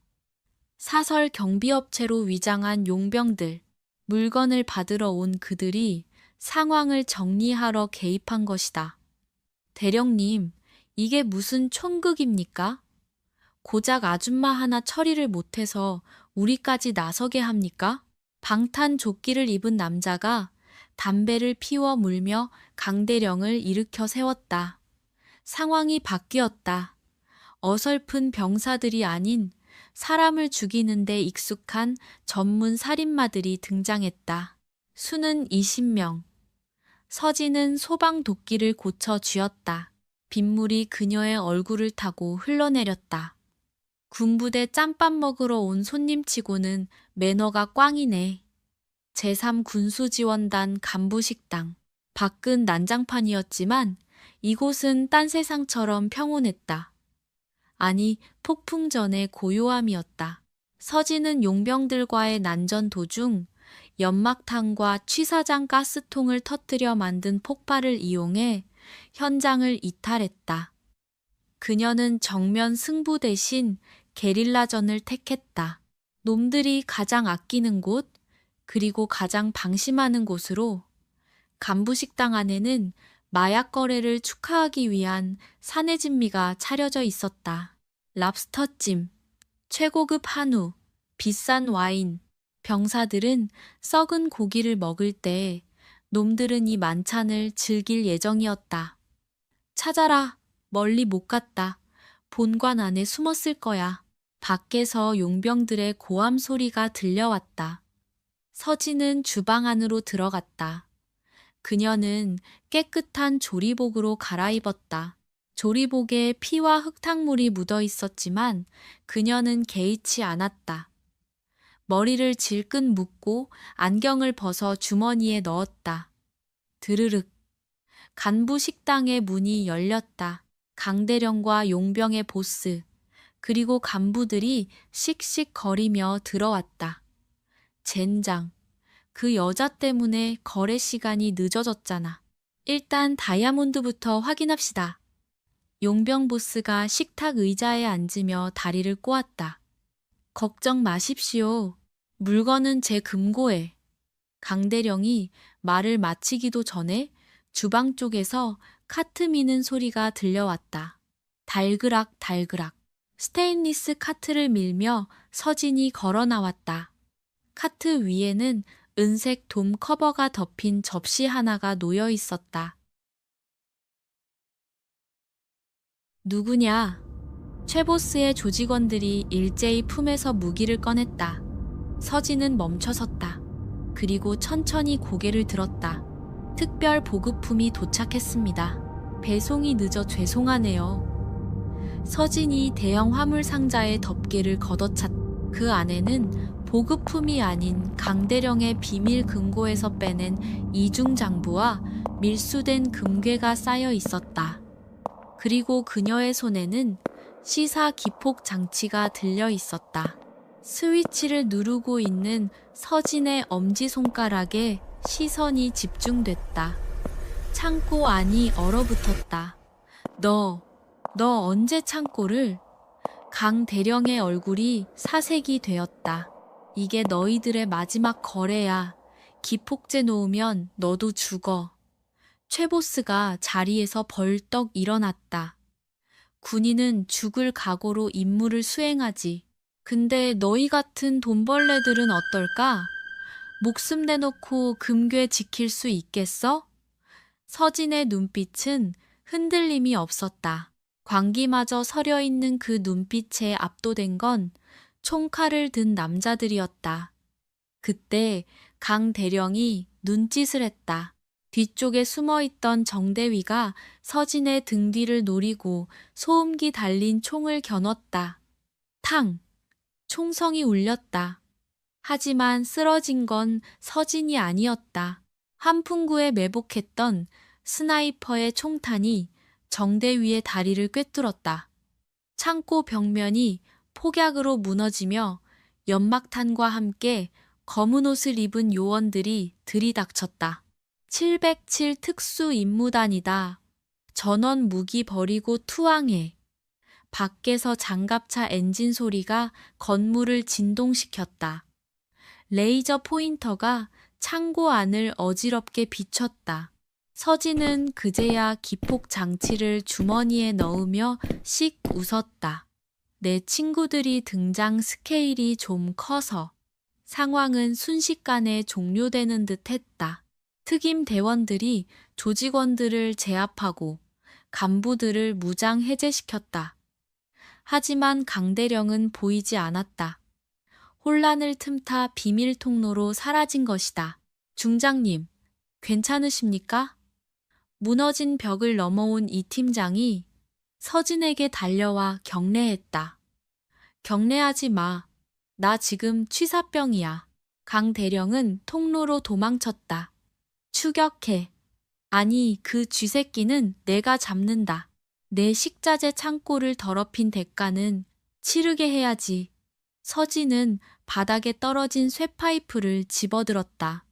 사설 경비업체로 위장한 용병들, 물건을 받으러 온 그들이 상황을 정리하러 개입한 것이다. 대령님, 이게 무슨 총극입니까? 고작 아줌마 하나 처리를 못해서 우리까지 나서게 합니까? 방탄 조끼를 입은 남자가 담배를 피워 물며 강대령을 일으켜 세웠다. 상황이 바뀌었다. 어설픈 병사들이 아닌 사람을 죽이는 데 익숙한 전문 살인마들이 등장했다. 수는 20명. 서진은 소방도끼를 고쳐 쥐었다. 빗물이 그녀의 얼굴을 타고 흘러내렸다. 군부대 짬밥 먹으러 온 손님치고는 매너가 꽝이네. 제3군수지원단 간부식당. 밖은 난장판이었지만 이곳은 딴 세상처럼 평온했다. 아니, 폭풍 전의 고요함이었다. 서진은 용병들과의 난전 도중 연막탄과 취사장 가스통을 터뜨려 만든 폭발을 이용해 현장을 이탈했다. 그녀는 정면 승부 대신 게릴라전을 택했다. 놈들이 가장 아끼는 곳, 그리고 가장 방심하는 곳으로. 간부식당 안에는 마약 거래를 축하하기 위한 사내 진미가 차려져 있었다. 랍스터찜, 최고급 한우, 비싼 와인. 병사들은 썩은 고기를 먹을 때 놈들은 이 만찬을 즐길 예정이었다. 찾아라. 멀리 못 갔다. 본관 안에 숨었을 거야. 밖에서 용병들의 고함 소리가 들려왔다. 서진은 주방 안으로 들어갔다. 그녀는 깨끗한 조리복으로 갈아입었다. 조리복에 피와 흙탕물이 묻어 있었지만 그녀는 개의치 않았다. 머리를 질끈 묶고 안경을 벗어 주머니에 넣었다. 드르륵. 간부 식당의 문이 열렸다. 강대령과 용병의 보스, 그리고 간부들이 씩씩거리며 들어왔다. 젠장. 그 여자 때문에 거래 시간이 늦어졌잖아. 일단 다이아몬드부터 확인합시다. 용병 보스가 식탁 의자에 앉으며 다리를 꼬았다. 걱정 마십시오. 물건은 제 금고에. 강대령이 말을 마치기도 전에 주방 쪽에서 카트 미는 소리가 들려왔다. 달그락 달그락. 스테인리스 카트를 밀며 서진이 걸어 나왔다. 카트 위에는 은색 돔 커버가 덮인 접시 하나가 놓여 있었다. 누구냐? 최보스의 조직원들이 일제히 품에서 무기를 꺼냈다. 서진은 멈춰섰다. 그리고 천천히 고개를 들었다. 특별 보급품이 도착했습니다. 배송이 늦어 죄송하네요. 서진이 대형 화물 상자에 덮개를 걷어찼다. 그 안에는 보급품이 아닌 강대령의 비밀 금고에서 빼낸 이중장부와 밀수된 금괴가 쌓여 있었다. 그리고 그녀의 손에는 시사 기폭 장치가 들려 있었다. 스위치를 누르고 있는 서진의 엄지손가락에 시선이 집중됐다. 창고 안이 얼어붙었다. 너 언제 창고를? 강 대령의 얼굴이 사색이 되었다. 이게 너희들의 마지막 거래야. 기폭제 놓으면 너도 죽어. 최보스가 자리에서 벌떡 일어났다. 군인은 죽을 각오로 임무를 수행하지. 근데 너희 같은 돈벌레들은 어떨까? 목숨 내놓고 금괴 지킬 수 있겠어? 서진의 눈빛은 흔들림이 없었다. 광기마저 서려 있는 그 눈빛에 압도된 건 총칼을 든 남자들이었다. 그때 강 대령이 눈짓을 했다. 뒤쪽에 숨어있던 정대위가 서진의 등 뒤를 노리고 소음기 달린 총을 겨눴다. 탕! 총성이 울렸다. 하지만 쓰러진 건 서진이 아니었다. 환풍구에 매복했던 스나이퍼의 총탄이 정대위의 다리를 꿰뚫었다. 창고 벽면이 폭약으로 무너지며 연막탄과 함께 검은 옷을 입은 요원들이 들이닥쳤다. 707 특수 임무단이다. 전원 무기 버리고 투항해. 밖에서 장갑차 엔진 소리가 건물을 진동시켰다. 레이저 포인터가 창고 안을 어지럽게 비췄다. 서진은 그제야 기폭 장치를 주머니에 넣으며 씩 웃었다. 내 친구들이 등장 스케일이 좀 커서 상황은 순식간에 종료되는 듯 했다. 특임 대원들이 조직원들을 제압하고 간부들을 무장 해제시켰다. 하지만 강대령은 보이지 않았다. 혼란을 틈타 비밀 통로로 사라진 것이다. 중장님, 괜찮으십니까? 무너진 벽을 넘어온 이 팀장이 서진에게 달려와 경례했다. 경례하지 마. 나 지금 취사병이야. 강 대령은 통로로 도망쳤다. 추격해. 아니, 그 쥐새끼는 내가 잡는다. 내 식자재 창고를 더럽힌 대가는 치르게 해야지. 서진은 바닥에 떨어진 쇠파이프를 집어들었다.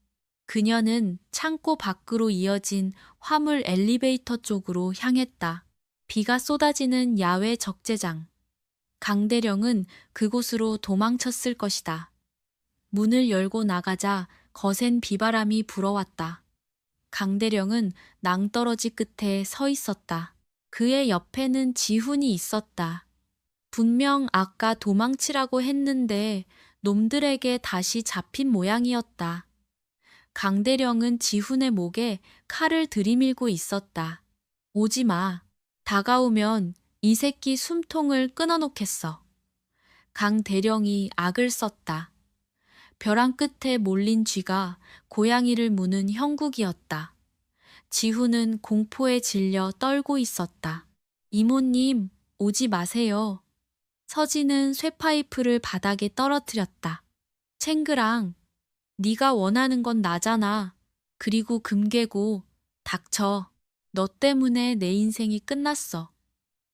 그녀는 창고 밖으로 이어진 화물 엘리베이터 쪽으로 향했다. 비가 쏟아지는 야외 적재장. 강대령은 그곳으로 도망쳤을 것이다. 문을 열고 나가자 거센 비바람이 불어왔다. 강대령은 낭떠러지 끝에 서 있었다. 그의 옆에는 지훈이 있었다. 분명 아까 도망치라고 했는데 놈들에게 다시 잡힌 모양이었다. 강대령은 지훈의 목에 칼을 들이밀고 있었다. 오지 마. 다가오면 이 새끼 숨통을 끊어놓겠어. 강대령이 악을 썼다. 벼랑 끝에 몰린 쥐가 고양이를 무는 형국이었다. 지훈은 공포에 질려 떨고 있었다. 이모님, 오지 마세요. 서진은 쇠파이프를 바닥에 떨어뜨렸다. 챙그랑, 네가 원하는 건 나잖아. 그리고 금괴고, 닥쳐. 너 때문에 내 인생이 끝났어.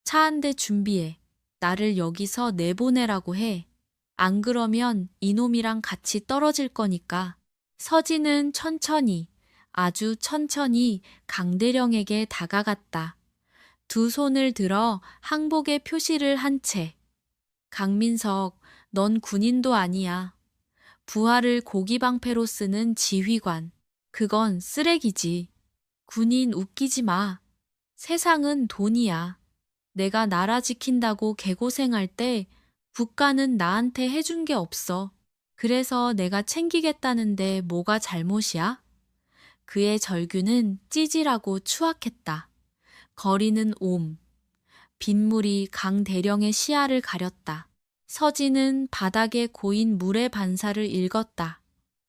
차 한 대 준비해. 나를 여기서 내보내라고 해. 안 그러면 이놈이랑 같이 떨어질 거니까. 서진은 천천히, 아주 천천히 강대령에게 다가갔다. 두 손을 들어 항복의 표시를 한 채. 강민석, 넌 군인도 아니야. 부하를 고기방패로 쓰는 지휘관. 그건 쓰레기지. 군인 웃기지 마. 세상은 돈이야. 내가 나라 지킨다고 개고생할 때 국가는 나한테 해준 게 없어. 그래서 내가 챙기겠다는데 뭐가 잘못이야? 그의 절규는 찌질하고 추악했다. 거리는 옴. 빗물이 강대령의 시야를 가렸다. 서진은 바닥에 고인 물의 반사를 읽었다.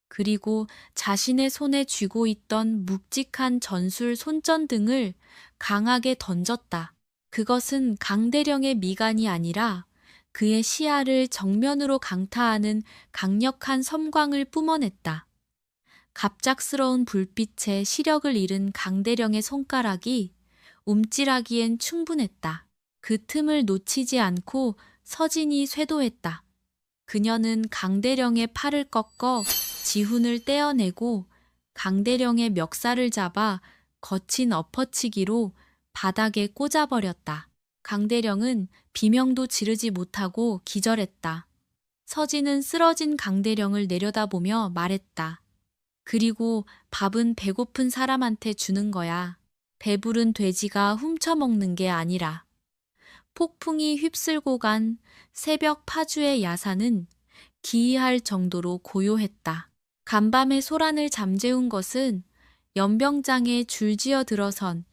그리고 자신의 손에 쥐고 있던 묵직한 전술 손전등을 강하게 던졌다. 그것은 강대령의 미간이 아니라 그의 시야를 정면으로 강타하는 강력한 섬광을 뿜어냈다. 갑작스러운 불빛에 시력을 잃은 강대령의 손가락이 움찔하기엔 충분했다. 그 틈을 놓치지 않고 서진이 쇄도했다. 그녀는 강대령의 팔을 꺾어 지훈을 떼어내고 강대령의 멱살을 잡아 거친 엎어치기로 바닥에 꽂아버렸다. 강대령은 비명도 지르지 못하고 기절했다. 서진은 쓰러진 강대령을 내려다보며 말했다. 그리고 밥은 배고픈 사람한테 주는 거야. 배부른 돼지가 훔쳐먹는 게 아니라. 폭풍이 휩쓸고 간 새벽 파주의 야산은 기이할 정도로 고요했다. 간밤의 소란을 잠재운 것은 연병장에 줄지어 들어선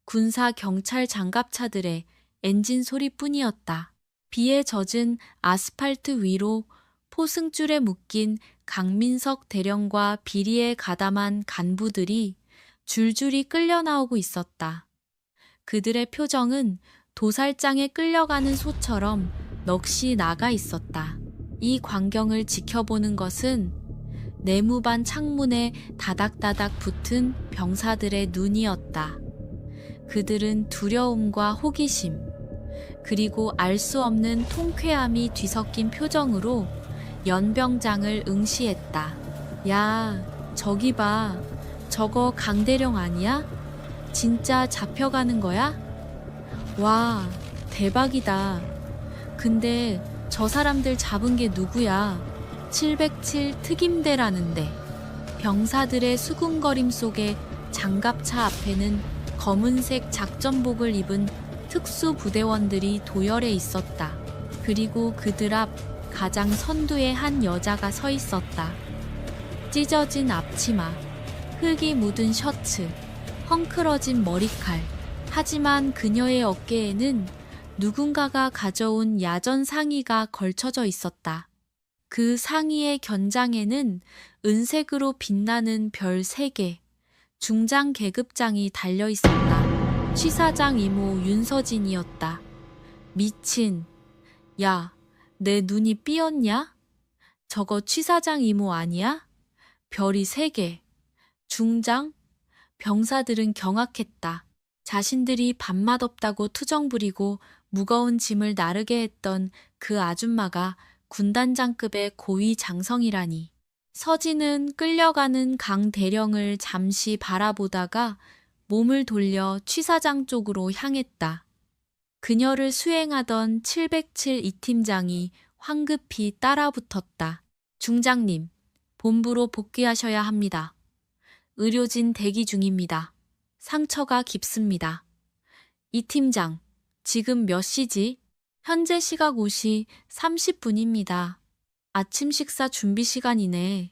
군사 경찰 장갑차들의 엔진 소리뿐이었다. 비에 젖은 아스팔트 위로 포승줄에 묶인 강민석 대령과 비리에 가담한 간부들이 줄줄이 끌려 나오고 있었다. 그들의 표정은 도살장에 끌려가는 소처럼 넋이 나가 있었다. 이 광경을 지켜보는 것은 내무반 창문에 다닥다닥 붙은 병사들의 눈이었다. 그들은 두려움과 호기심, 그리고 알 수 없는 통쾌함이 뒤섞인 표정으로 연병장을 응시했다. 야, 저기 봐. 저거 강대령 아니야? 진짜 잡혀가는 거야? 와, 대박이다. 근데 저 사람들 잡은 게 누구야? 707 특임대라는데. 병사들의 수군거림 속에 장갑차 앞에는 검은색 작전복을 입은 특수부대원들이 도열해 있었다. 그리고 그들 앞 가장 선두에 한 여자가 서 있었다. 찢어진 앞치마, 흙이 묻은 셔츠, 헝클어진 머리칼. 하지만 그녀의 어깨에는 누군가가 가져온 야전 상의가 걸쳐져 있었다. 그 상의의 견장에는 은색으로 빛나는 별 3개, 중장 계급장이 달려 있었다. 취사장 이모 윤서진이었다. 미친. 야, 내 눈이 삐었냐? 저거 취사장 이모 아니야? 별이 3개. 중장? 병사들은 경악했다. 자신들이 밥맛 없다고 투정 부리고 무거운 짐을 나르게 했던 그 아줌마가 군단장급의 고위 장성이라니. 서진은 끌려가는 강 대령을 잠시 바라보다가 몸을 돌려 취사장 쪽으로 향했다. 그녀를 수행하던 707 이팀장이 황급히 따라붙었다. 중장님, 본부로 복귀하셔야 합니다. 의료진 대기 중입니다. 상처가 깊습니다. 이팀장, 지금 몇 시지? 현재 시각 5시 30분입니다. 아침 식사 준비 시간이네.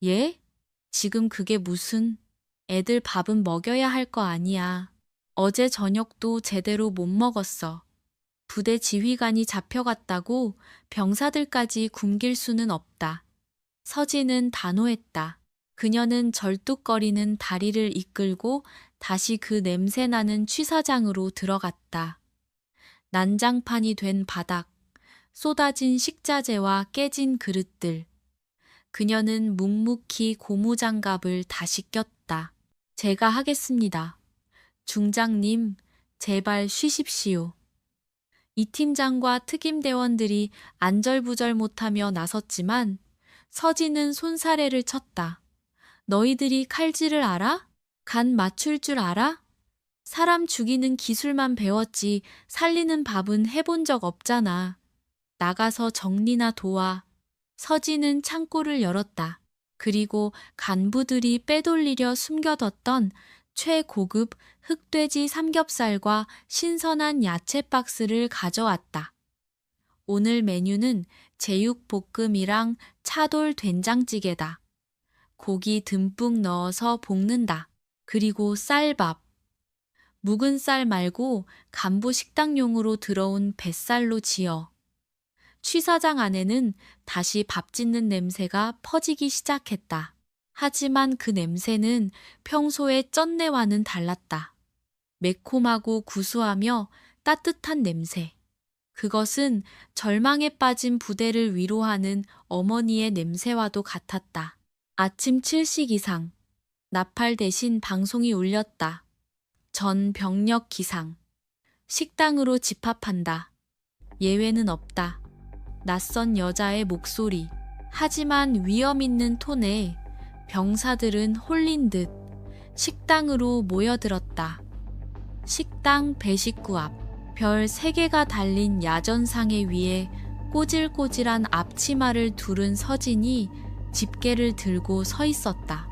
예? 지금 그게 무슨... 애들 밥은 먹여야 할 거 아니야. 어제 저녁도 제대로 못 먹었어. 부대 지휘관이 잡혀갔다고 병사들까지 굶길 수는 없다. 서진은 단호했다. 그녀는 절뚝거리는 다리를 이끌고 다시 그 냄새나는 취사장으로 들어갔다. 난장판이 된 바닥, 쏟아진 식자재와 깨진 그릇들. 그녀는 묵묵히 고무장갑을 다시 꼈다. 제가 하겠습니다. 중장님, 제발 쉬십시오. 이 팀장과 특임대원들이 안절부절 못하며 나섰지만 서진은 손사래를 쳤다. 너희들이 칼질을 알아? 간 맞출 줄 알아? 사람 죽이는 기술만 배웠지 살리는 밥은 해본 적 없잖아. 나가서 정리나 도와. 서진은 창고를 열었다. 그리고 간부들이 빼돌리려 숨겨뒀던 최고급 흑돼지 삼겹살과 신선한 야채 박스를 가져왔다. 오늘 메뉴는 제육볶음이랑 차돌 된장찌개다. 고기 듬뿍 넣어서 볶는다. 그리고 쌀밥. 묵은 쌀 말고 간부 식당용으로 들어온 뱃살로 지어. 취사장 안에는 다시 밥 짓는 냄새가 퍼지기 시작했다. 하지만 그 냄새는 평소의 쩐내와는 달랐다. 매콤하고 구수하며 따뜻한 냄새. 그것은 절망에 빠진 부대를 위로하는 어머니의 냄새와도 같았다. 아침 7시 기상. 나팔 대신 방송이 울렸다. 전 병력 기상. 식당으로 집합한다. 예외는 없다. 낯선 여자의 목소리. 하지만 위험 있는 톤에 병사들은 홀린 듯 식당으로 모여들었다. 식당 배식구 앞. 별 3개가 달린 야전상에 위에 꼬질꼬질한 앞치마를 두른 서진이 집게를 들고 서 있었다.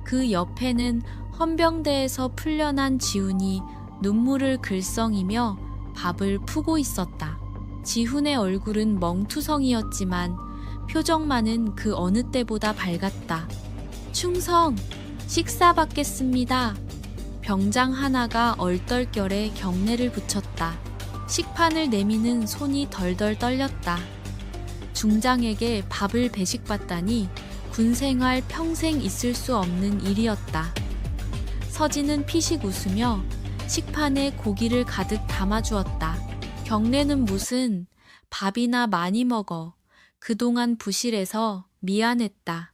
그 옆에는 헌병대에서 풀려난 지훈이 눈물을 글썽이며 밥을 푸고 있었다. 지훈의 얼굴은 멍투성이었지만 표정만은 그 어느 때보다 밝았다. 충성! 식사 받겠습니다. 병장 하나가 얼떨결에 경례를 붙였다. 식판을 내미는 손이 덜덜 떨렸다. 중장에게 밥을 배식받다니 군생활 평생 있을 수 없는 일이었다. 서진은 피식 웃으며 식판에 고기를 가득 담아주었다. 경례는 무슨 밥이나 많이 먹어. 그동안 부실해서 미안했다.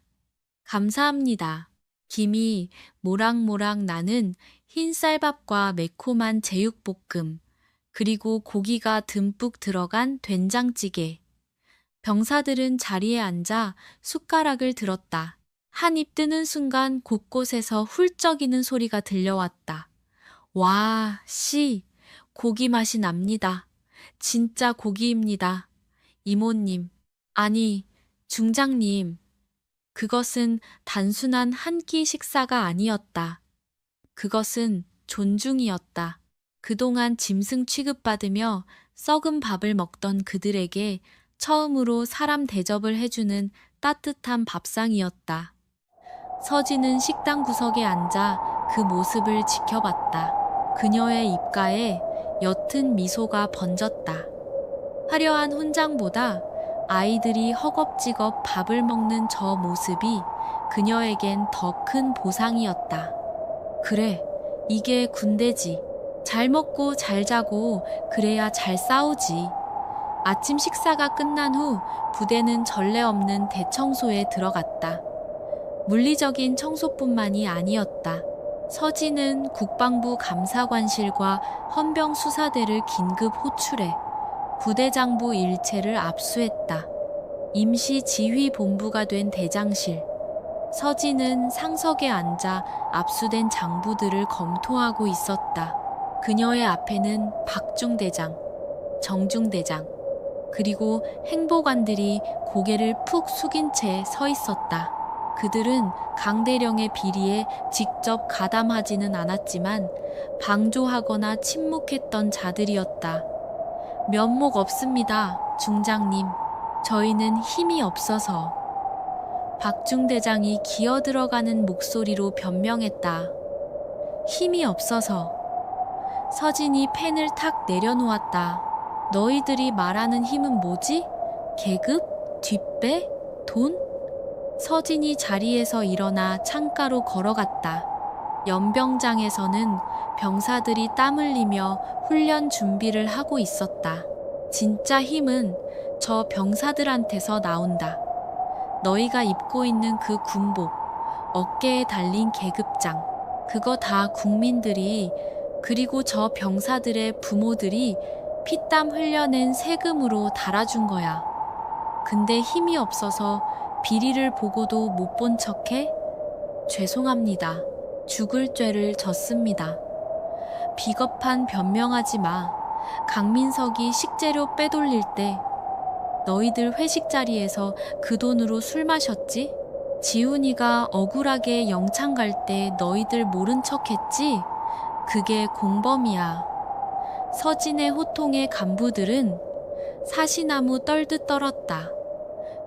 감사합니다. 김이 모락모락 나는 흰 쌀밥과 매콤한 제육볶음, 그리고 고기가 듬뿍 들어간 된장찌개. 병사들은 자리에 앉아 숟가락을 들었다. 한 입 뜨는 순간 곳곳에서 훌쩍이는 소리가 들려왔다. 와, 고기 맛이 납니다. 진짜 고기입니다. 이모님, 아니, 중장님. 그것은 단순한 한 끼 식사가 아니었다. 그것은 존중이었다. 그동안 짐승 취급받으며 썩은 밥을 먹던 그들에게 처음으로 사람 대접을 해주는 따뜻한 밥상이었다. 서진은 식당 구석에 앉아 그 모습을 지켜봤다. 그녀의 입가에 옅은 미소가 번졌다. 화려한 훈장보다 아이들이 허겁지겁 밥을 먹는 저 모습이 그녀에겐 더 큰 보상이었다. 그래, 이게 군대지. 잘 먹고 잘 자고 그래야 잘 싸우지. 아침 식사가 끝난 후 부대는 전례 없는 대청소에 들어갔다. 물리적인 청소뿐만이 아니었다. 서진은 국방부 감사관실과 헌병수사대를 긴급 호출해 부대장부 일체를 압수했다. 임시 지휘본부가 된 대장실. 서진은 상석에 앉아 압수된 장부들을 검토하고 있었다. 그녀의 앞에는 박중대장, 정중대장, 그리고 행보관들이 고개를 푹 숙인 채 서 있었다. 그들은 강대령의 비리에 직접 가담하지는 않았지만 방조하거나 침묵했던 자들이었다. 면목 없습니다, 중장님. 저희는 힘이 없어서. 박중대장이 기어들어가는 목소리로 변명했다. 힘이 없어서. 서진이 펜을 탁 내려놓았다. 너희들이 말하는 힘은 뭐지? 계급? 뒷배? 돈? 서진이 자리에서 일어나 창가로 걸어갔다. 연병장에서는 병사들이 땀 흘리며 훈련 준비를 하고 있었다. 진짜 힘은 저 병사들한테서 나온다. 너희가 입고 있는 그 군복, 어깨에 달린 계급장, 그거 다 국민들이, 그리고 저 병사들의 부모들이 피땀 흘려낸 세금으로 달아준 거야. 근데 힘이 없어서 비리를 보고도 못 본 척해? 죄송합니다. 죽을 죄를 졌습니다. 비겁한 변명하지 마. 강민석이 식재료 빼돌릴 때 너희들 회식 자리에서 그 돈으로 술 마셨지? 지훈이가 억울하게 영창 갈 때 너희들 모른 척 했지? 그게 공범이야. 서진의 호통의 간부들은 사시나무 떨듯 떨었다.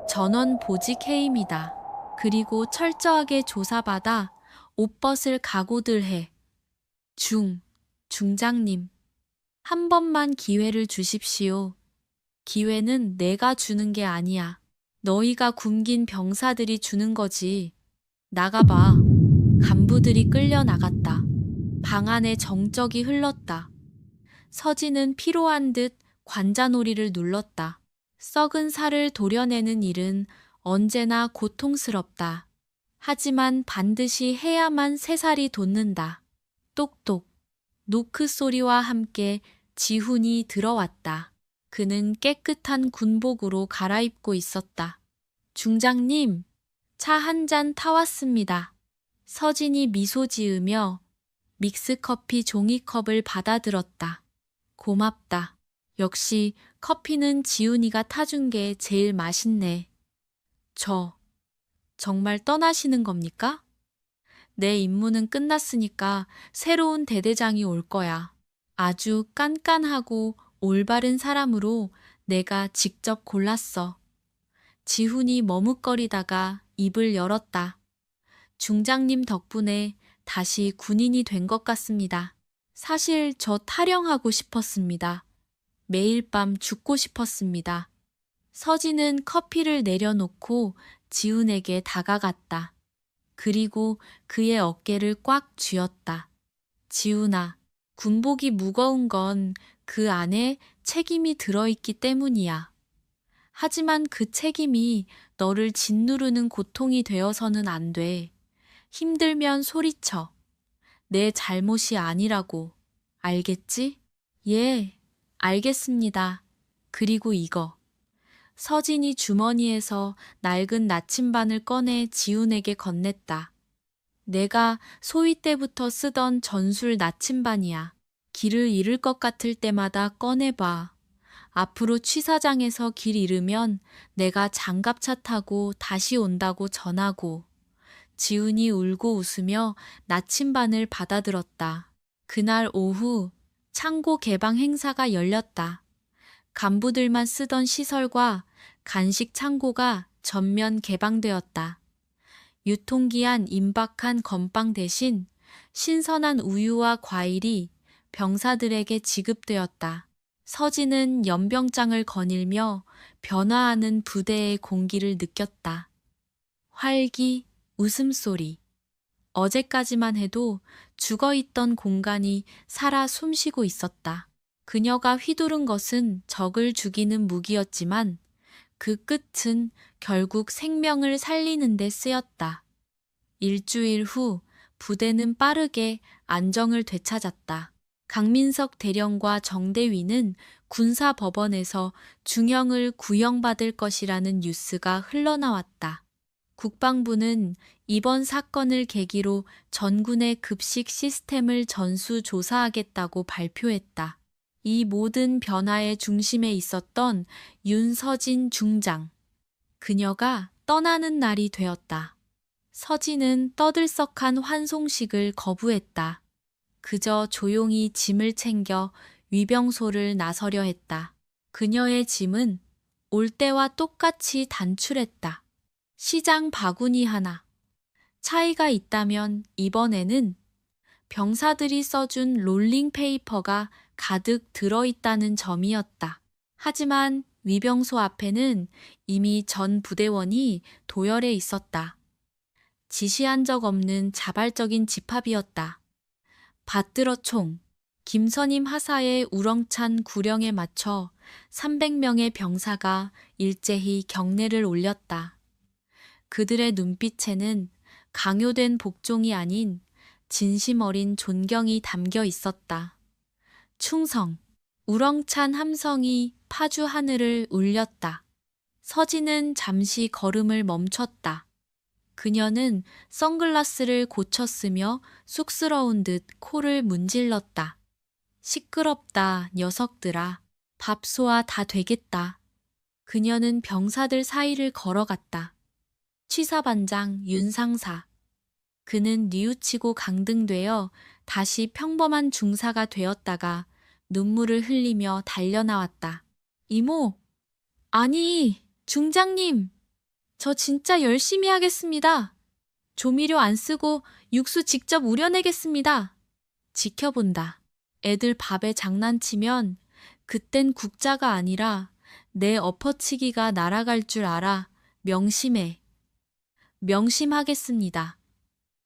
전원 보직 해임이다. 그리고 철저하게 조사받아 옷벗을 각오들 해. 중장님. 한 번만 기회를 주십시오. 기회는 내가 주는 게 아니야. 너희가 굶긴 병사들이 주는 거지. 나가봐. 간부들이 끌려 나갔다. 방 안에 정적이 흘렀다. 서진은 피로한 듯 관자놀이를 눌렀다. 썩은 살을 도려내는 일은 언제나 고통스럽다. 하지만 반드시 해야만 새살이 돋는다. 똑똑. 노크 소리와 함께 지훈이 들어왔다. 그는 깨끗한 군복으로 갈아입고 있었다. 중장님, 차 한 잔 타왔습니다. 서진이 미소 지으며 믹스커피 종이컵을 받아들었다. 고맙다. 역시 커피는 지훈이가 타준 게 제일 맛있네. 정말 떠나시는 겁니까? 내 임무는 끝났으니까 새로운 대대장이 올 거야. 아주 깐깐하고 올바른 사람으로 내가 직접 골랐어. 지훈이 머뭇거리다가 입을 열었다. 중장님 덕분에 다시 군인이 된 것 같습니다. 사실 저 탈영하고 싶었습니다. 매일 밤 죽고 싶었습니다. 서진은 커피를 내려놓고 지훈에게 다가갔다. 그리고 그의 어깨를 꽉 쥐었다. 지훈아, 군복이 무거운 건 그 안에 책임이 들어있기 때문이야. 하지만 그 책임이 너를 짓누르는 고통이 되어서는 안 돼. 힘들면 소리쳐. 내 잘못이 아니라고. 알겠지? 예, 알겠습니다. 그리고 이거. 서진이 주머니에서 낡은 나침반을 꺼내 지훈에게 건넸다. 내가 소위 때부터 쓰던 전술 나침반이야. 길을 잃을 것 같을 때마다 꺼내봐. 앞으로 취사장에서 길 잃으면 내가 장갑차 타고 다시 온다고 전하고. 지훈이 울고 웃으며 나침반을 받아들었다. 그날 오후 창고 개방 행사가 열렸다. 간부들만 쓰던 시설과 간식 창고가 전면 개방되었다. 유통기한 임박한 건빵 대신 신선한 우유와 과일이 병사들에게 지급되었다. 서진은 연병장을 거닐며 변화하는 부대의 공기를 느꼈다. 활기, 웃음소리. 어제까지만 해도 죽어있던 공간이 살아 숨쉬고 있었다. 그녀가 휘두른 것은 적을 죽이는 무기였지만 그 끝은 결국 생명을 살리는 데 쓰였다. 일주일 후 부대는 빠르게 안정을 되찾았다. 강민석 대령과 정대위는 군사법원에서 중형을 구형받을 것이라는 뉴스가 흘러나왔다. 국방부는 이번 사건을 계기로 전군의 급식 시스템을 전수조사하겠다고 발표했다. 이 모든 변화의 중심에 있었던 윤서진 중장. 그녀가 떠나는 날이 되었다. 서진은 떠들썩한 환송식을 거부했다. 그저 조용히 짐을 챙겨 위병소를 나서려 했다. 그녀의 짐은 올 때와 똑같이 단출했다. 시장 바구니 하나. 차이가 있다면 이번에는 병사들이 써준 롤링페이퍼가 가득 들어있다는 점이었다. 하지만 위병소 앞에는 이미 전 부대원이 도열해 있었다. 지시한 적 없는 자발적인 집합이었다. 받들어 총. 김선임 하사의 우렁찬 구령에 맞춰 300명의 병사가 일제히 경례를 올렸다. 그들의 눈빛에는 강요된 복종이 아닌 진심 어린 존경이 담겨 있었다. 충성. 우렁찬 함성이 파주 하늘을 울렸다. 서진은 잠시 걸음을 멈췄다. 그녀는 선글라스를 고쳤으며 쑥스러운 듯 코를 문질렀다. 시끄럽다, 녀석들아. 밥소화 다 되겠다. 그녀는 병사들 사이를 걸어갔다. 취사반장 윤상사. 그는 뉘우치고 강등되어 다시 평범한 중사가 되었다가 눈물을 흘리며 달려나왔다. 이모, 아니, 중장님, 저 진짜 열심히 하겠습니다. 조미료 안 쓰고 육수 직접 우려내겠습니다. 지켜본다. 애들 밥에 장난치면 그땐 국자가 아니라 내 엎어치기가 날아갈 줄 알아. 명심해. 명심하겠습니다.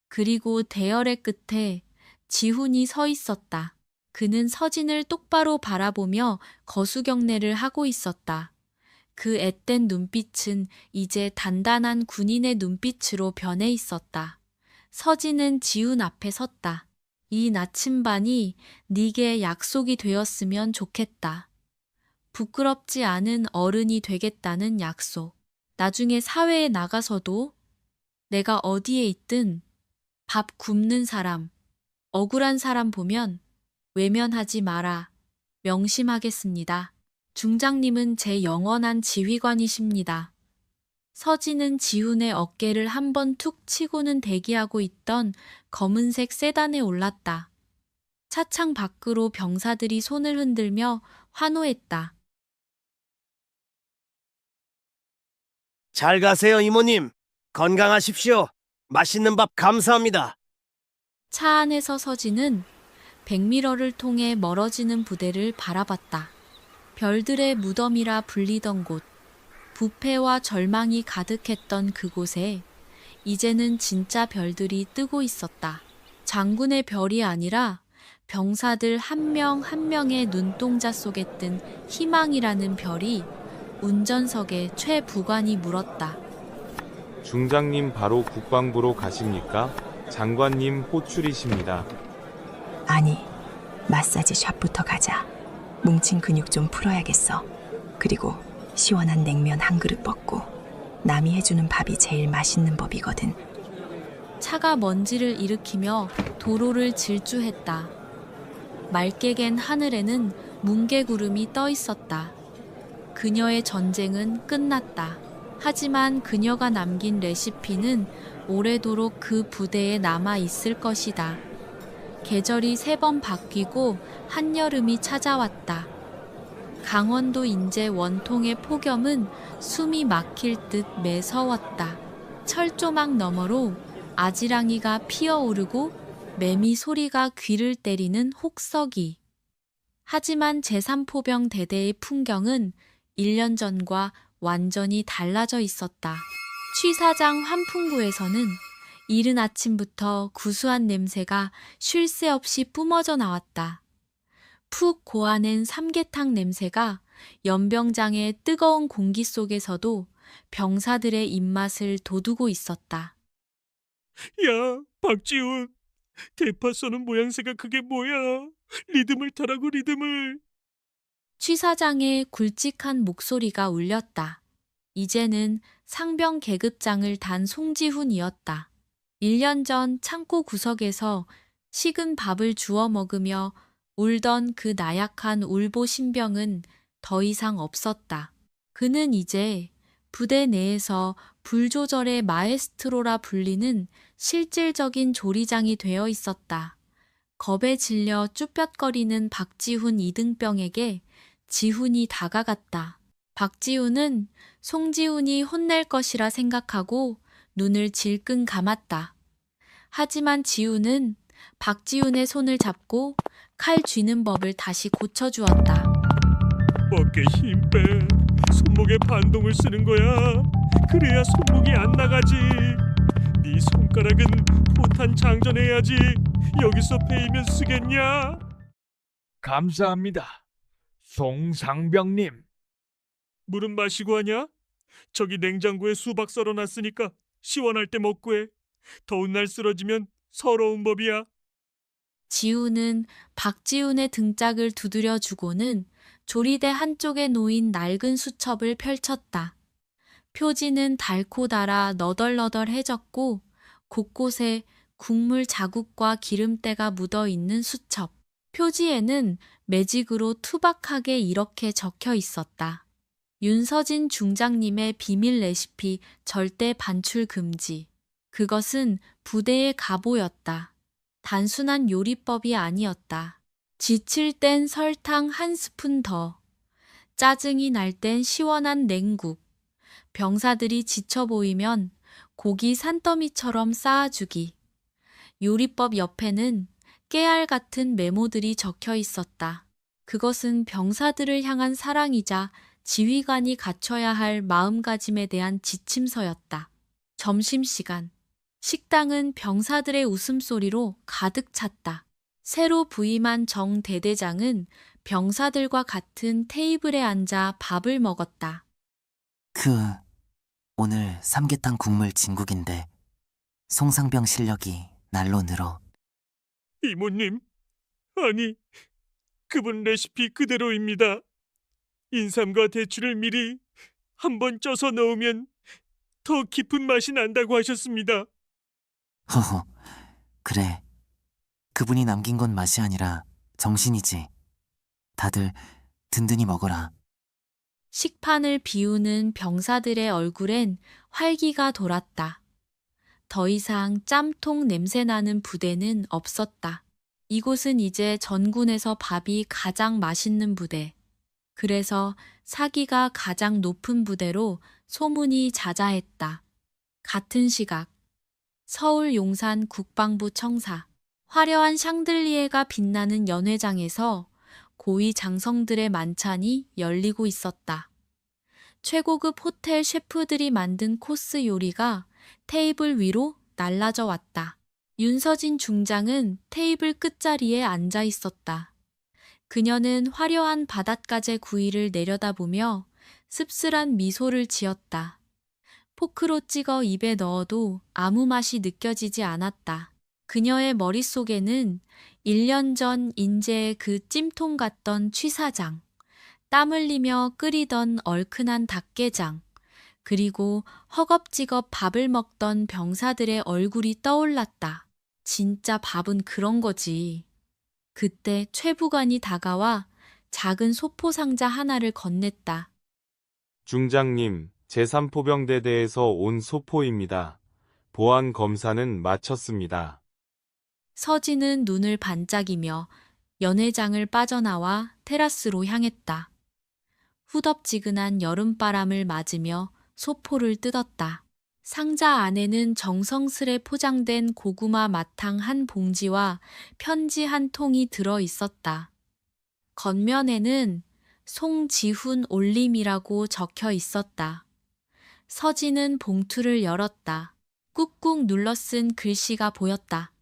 그리고 대열의 끝에 지훈이 서 있었다. 그는 서진을 똑바로 바라보며 거수경례를 하고 있었다. 그 앳된 눈빛은 이제 단단한 군인의 눈빛으로 변해 있었다. 서진은 지훈 앞에 섰다. 이 나침반이 네게 약속이 되었으면 좋겠다. 부끄럽지 않은 어른이 되겠다는 약속. 나중에 사회에 나가서도 내가 어디에 있든 밥 굶는 사람, 억울한 사람 보면 외면하지 마라. 명심하겠습니다. 중장님은 제 영원한 지휘관이십니다. 서진은 지훈의 어깨를 한번 툭 치고는 대기하고 있던 검은색 세단에 올랐다. 차창 밖으로 병사들이 손을 흔들며 환호했다. 잘 가세요, 이모님. 건강하십시오. 맛있는 밥 감사합니다. 차 안에서 서진은 백미러를 통해 멀어지는 부대를 바라봤다. 별들의 무덤이라 불리던 곳, 부패와 절망이 가득했던 그곳에 이제는 진짜 별들이 뜨고 있었다. 장군의 별이 아니라 병사들 한 명 한 명의 눈동자 속에 뜬 희망이라는 별이 운전석에 최 부관이 물었다. 중장님 바로 국방부로 가십니까? 장관님 호출이십니다. 아니, 마사지 샵부터 가자. 뭉친 근육 좀 풀어야겠어. 그리고 시원한 냉면 한 그릇 먹고 남이 해주는 밥이 제일 맛있는 법이거든. 차가 먼지를 일으키며 도로를 질주했다. 맑게 갠 하늘에는 뭉게구름이 떠 있었다. 그녀의 전쟁은 끝났다. 하지만 그녀가 남긴 레시피는 오래도록 그 부대에 남아 있을 것이다. 계절이 3번 바뀌고 한여름이 찾아왔다. 강원도 인제 원통의 폭염은 숨이 막힐 듯 매서웠다. 철조망 너머로 아지랑이가 피어오르고 매미 소리가 귀를 때리는 혹서기. 하지만 제3포병 대대의 풍경은 1년 전과 완전히 달라져 있었다. 취사장 환풍구에서는 이른 아침부터 구수한 냄새가 쉴 새 없이 뿜어져 나왔다. 푹 고아낸 삼계탕 냄새가 연병장의 뜨거운 공기 속에서도 병사들의 입맛을 돋우고 있었다. 야, 박지훈. 대파 쏘는 모양새가 그게 뭐야? 리듬을 타라고, 리듬을. 취사장의 굵직한 목소리가 울렸다. 이제는 상병 계급장을 단 송지훈이었다. 1년 전 창고 구석에서 식은 밥을 주워 먹으며 울던 그 나약한 울보 신병은 더 이상 없었다. 그는 이제 부대 내에서 불조절의 마에스트로라 불리는 실질적인 조리장이 되어 있었다. 겁에 질려 쭈뼛거리는 박지훈 이등병에게 지훈이 다가갔다. 박지훈은 송지훈이 혼낼 것이라 생각하고 눈을 질끈 감았다. 하지만 지훈은 박지훈의 손을 잡고 칼 쥐는 법을 다시 고쳐주었다. 어깨 힘 빼. 손목에 반동을 쓰는 거야. 그래야 손목이 안 나가지. 네 손가락은 포탄 장전해야지. 여기서 베이면 쓰겠냐? 감사합니다, 송상병님. 물은 마시고 하냐? 저기 냉장고에 수박 썰어놨으니까 시원할 때 먹고 해. 더운 날 쓰러지면 서러운 법이야. 지훈은 박지훈의 등짝을 두드려 주고는 조리대 한쪽에 놓인 낡은 수첩을 펼쳤다. 표지는 닳고 닳아 너덜너덜해졌고 곳곳에 국물 자국과 기름때가 묻어 있는 수첩. 표지에는 매직으로 투박하게 이렇게 적혀 있었다. 윤서진 중장님의 비밀 레시피 절대 반출 금지. 그것은 부대의 가보였다. 단순한 요리법이 아니었다. 지칠 땐 설탕 1스푼 더. 짜증이 날 땐 시원한 냉국. 병사들이 지쳐 보이면 고기 산더미처럼 쌓아주기. 요리법 옆에는 깨알 같은 메모들이 적혀 있었다. 그것은 병사들을 향한 사랑이자 지휘관이 갖춰야 할 마음가짐에 대한 지침서였다. 점심시간. 식당은 병사들의 웃음소리로 가득 찼다. 새로 부임한 정 대대장은 병사들과 같은 테이블에 앉아 밥을 먹었다. 오늘 삼계탕 국물 진국인데 송상병 실력이 날로 늘어. 이모님, 아니, 그분 레시피 그대로입니다. 인삼과 대추를 미리 한번 쪄서 넣으면 더 깊은 맛이 난다고 하셨습니다. 허허, 그래. 그분이 남긴 건 맛이 아니라 정신이지. 다들 든든히 먹어라. 식판을 비우는 병사들의 얼굴엔 활기가 돌았다. 더 이상 짬통 냄새나는 부대는 없었다. 이곳은 이제 전군에서 밥이 가장 맛있는 부대. 그래서 사기가 가장 높은 부대로 소문이 자자했다. 같은 시각, 서울 용산 국방부 청사. 화려한 샹들리에가 빛나는 연회장에서 고위 장성들의 만찬이 열리고 있었다. 최고급 호텔 셰프들이 만든 코스 요리가 테이블 위로 날라져 왔다. 윤서진 중장은 테이블 끝자리에 앉아 있었다. 그녀는 화려한 바닷가재 구이를 내려다보며 씁쓸한 미소를 지었다. 포크로 찍어 입에 넣어도 아무 맛이 느껴지지 않았다. 그녀의 머릿속에는 1년 전 인제의 그 찜통 같던 취사장, 땀 흘리며 끓이던 얼큰한 닭게장, 그리고 허겁지겁 밥을 먹던 병사들의 얼굴이 떠올랐다. 진짜 밥은 그런 거지. 그때 최부관이 다가와 작은 소포 상자 하나를 건넸다. 중장님, 제3포병대대에서 온 소포입니다. 보안 검사는 마쳤습니다. 서진은 눈을 반짝이며 연회장을 빠져나와 테라스로 향했다. 후덥지근한 여름바람을 맞으며 소포를 뜯었다. 상자 안에는 정성스레 포장된 고구마 마탕 한 봉지와 편지 한 통이 들어 있었다. 겉면에는 송지훈 올림이라고 적혀 있었다. 서진은 봉투를 열었다. 꾹꾹 눌러 쓴 글씨가 보였다.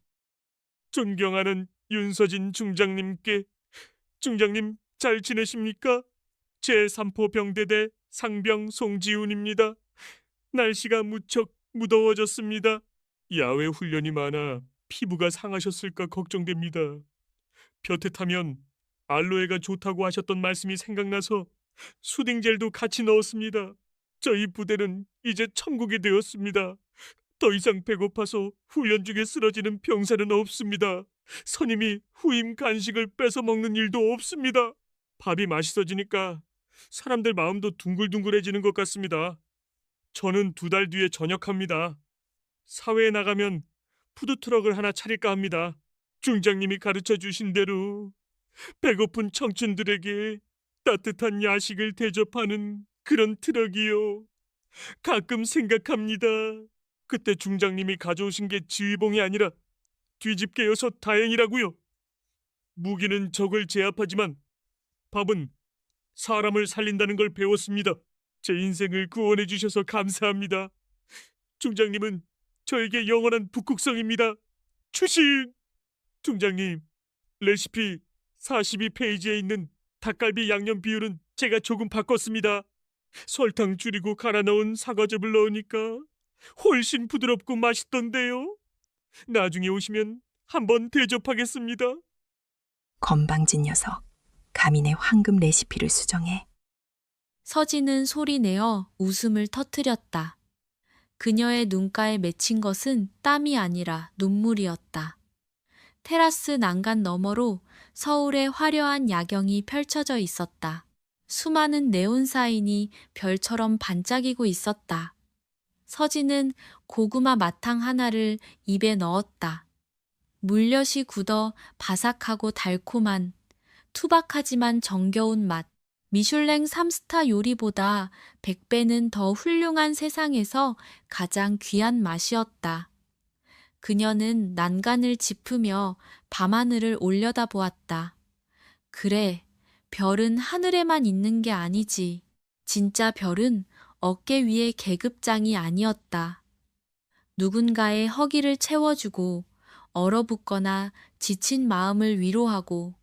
존경하는 윤서진 중장님께, 중장님 잘 지내십니까? 제3포 병대대 상병 송지훈입니다. 날씨가 무척 무더워졌습니다. 야외 훈련이 많아 피부가 상하셨을까 걱정됩니다. 볕에 타면 알로에가 좋다고 하셨던 말씀이 생각나서 수딩젤도 같이 넣었습니다. 저희 부대는 이제 천국이 되었습니다. 더 이상 배고파서 훈련 중에 쓰러지는 병사는 없습니다. 선임이 후임 간식을 뺏어 먹는 일도 없습니다. 밥이 맛있어지니까 사람들 마음도 둥글둥글해지는 것 같습니다. 저는 2달 뒤에 전역합니다. 사회에 나가면 푸드트럭을 하나 차릴까 합니다. 중장님이 가르쳐 주신 대로 배고픈 청춘들에게 따뜻한 야식을 대접하는 그런 트럭이요. 가끔 생각합니다. 그때 중장님이 가져오신 게 지휘봉이 아니라 뒤집개여서 다행이라고요. 무기는 적을 제압하지만 밥은 사람을 살린다는 걸 배웠습니다. 제 인생을 구원해 주셔서 감사합니다. 중장님은 저에게 영원한 북극성입니다. 추신! 중장님, 레시피 42페이지에 있는 닭갈비 양념 비율은 제가 조금 바꿨습니다. 설탕 줄이고 갈아 넣은 사과즙을 넣으니까 훨씬 부드럽고 맛있던데요. 나중에 오시면 한번 대접하겠습니다. 건방진 녀석. 감히 내 황금 레시피를 수정해. 서진은 소리내어 웃음을 터뜨렸다. 그녀의 눈가에 맺힌 것은 땀이 아니라 눈물이었다. 테라스 난간 너머로 서울의 화려한 야경이 펼쳐져 있었다. 수많은 네온 사인이 별처럼 반짝이고 있었다. 서진은 고구마 마탕 하나를 입에 넣었다. 물엿이 굳어 바삭하고 달콤한 투박하지만 정겨운 맛. 미슐랭 3스타 요리보다 100배는 더 훌륭한 세상에서 가장 귀한 맛이었다. 그녀는 난간을 짚으며 밤하늘을 올려다보았다. 그래, 별은 하늘에만 있는 게 아니지. 진짜 별은 어깨 위의 계급장이 아니었다. 누군가의 허기를 채워주고 얼어붙거나 지친 마음을 위로하고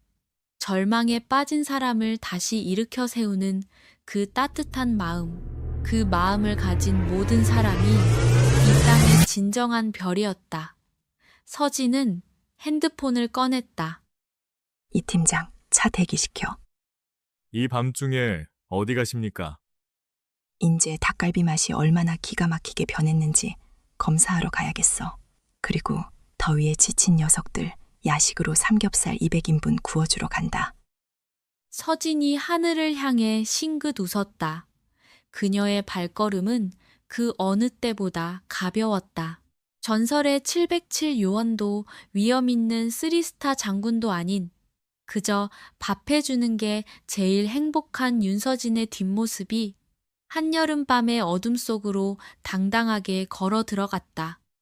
절망에 빠진 사람을 다시 일으켜 세우는 그 따뜻한 마음, 그 마음을 가진 모든 사람이 이 땅의 진정한 별이었다. 서진은 핸드폰을 꺼냈다. 이 팀장, 차 대기시켜. 이 밤중에 어디 가십니까? 인제 닭갈비 맛이 얼마나 기가 막히게 변했는지 검사하러 가야겠어. 그리고 더위에 지친 녀석들 야식으로 삼겹살 200인분 구워주러 간다. 서진이 하늘을 향해 싱긋 웃었다. 그녀의 발걸음은 그 어느 때보다 가벼웠다. 전설의 707 요원도 위험 있는 3스타 장군도 아닌 그저 밥 해주는 게 제일 행복한 윤서진의 뒷모습이 한여름밤의 어둠 속으로 당당하게 걸어 들어갔다.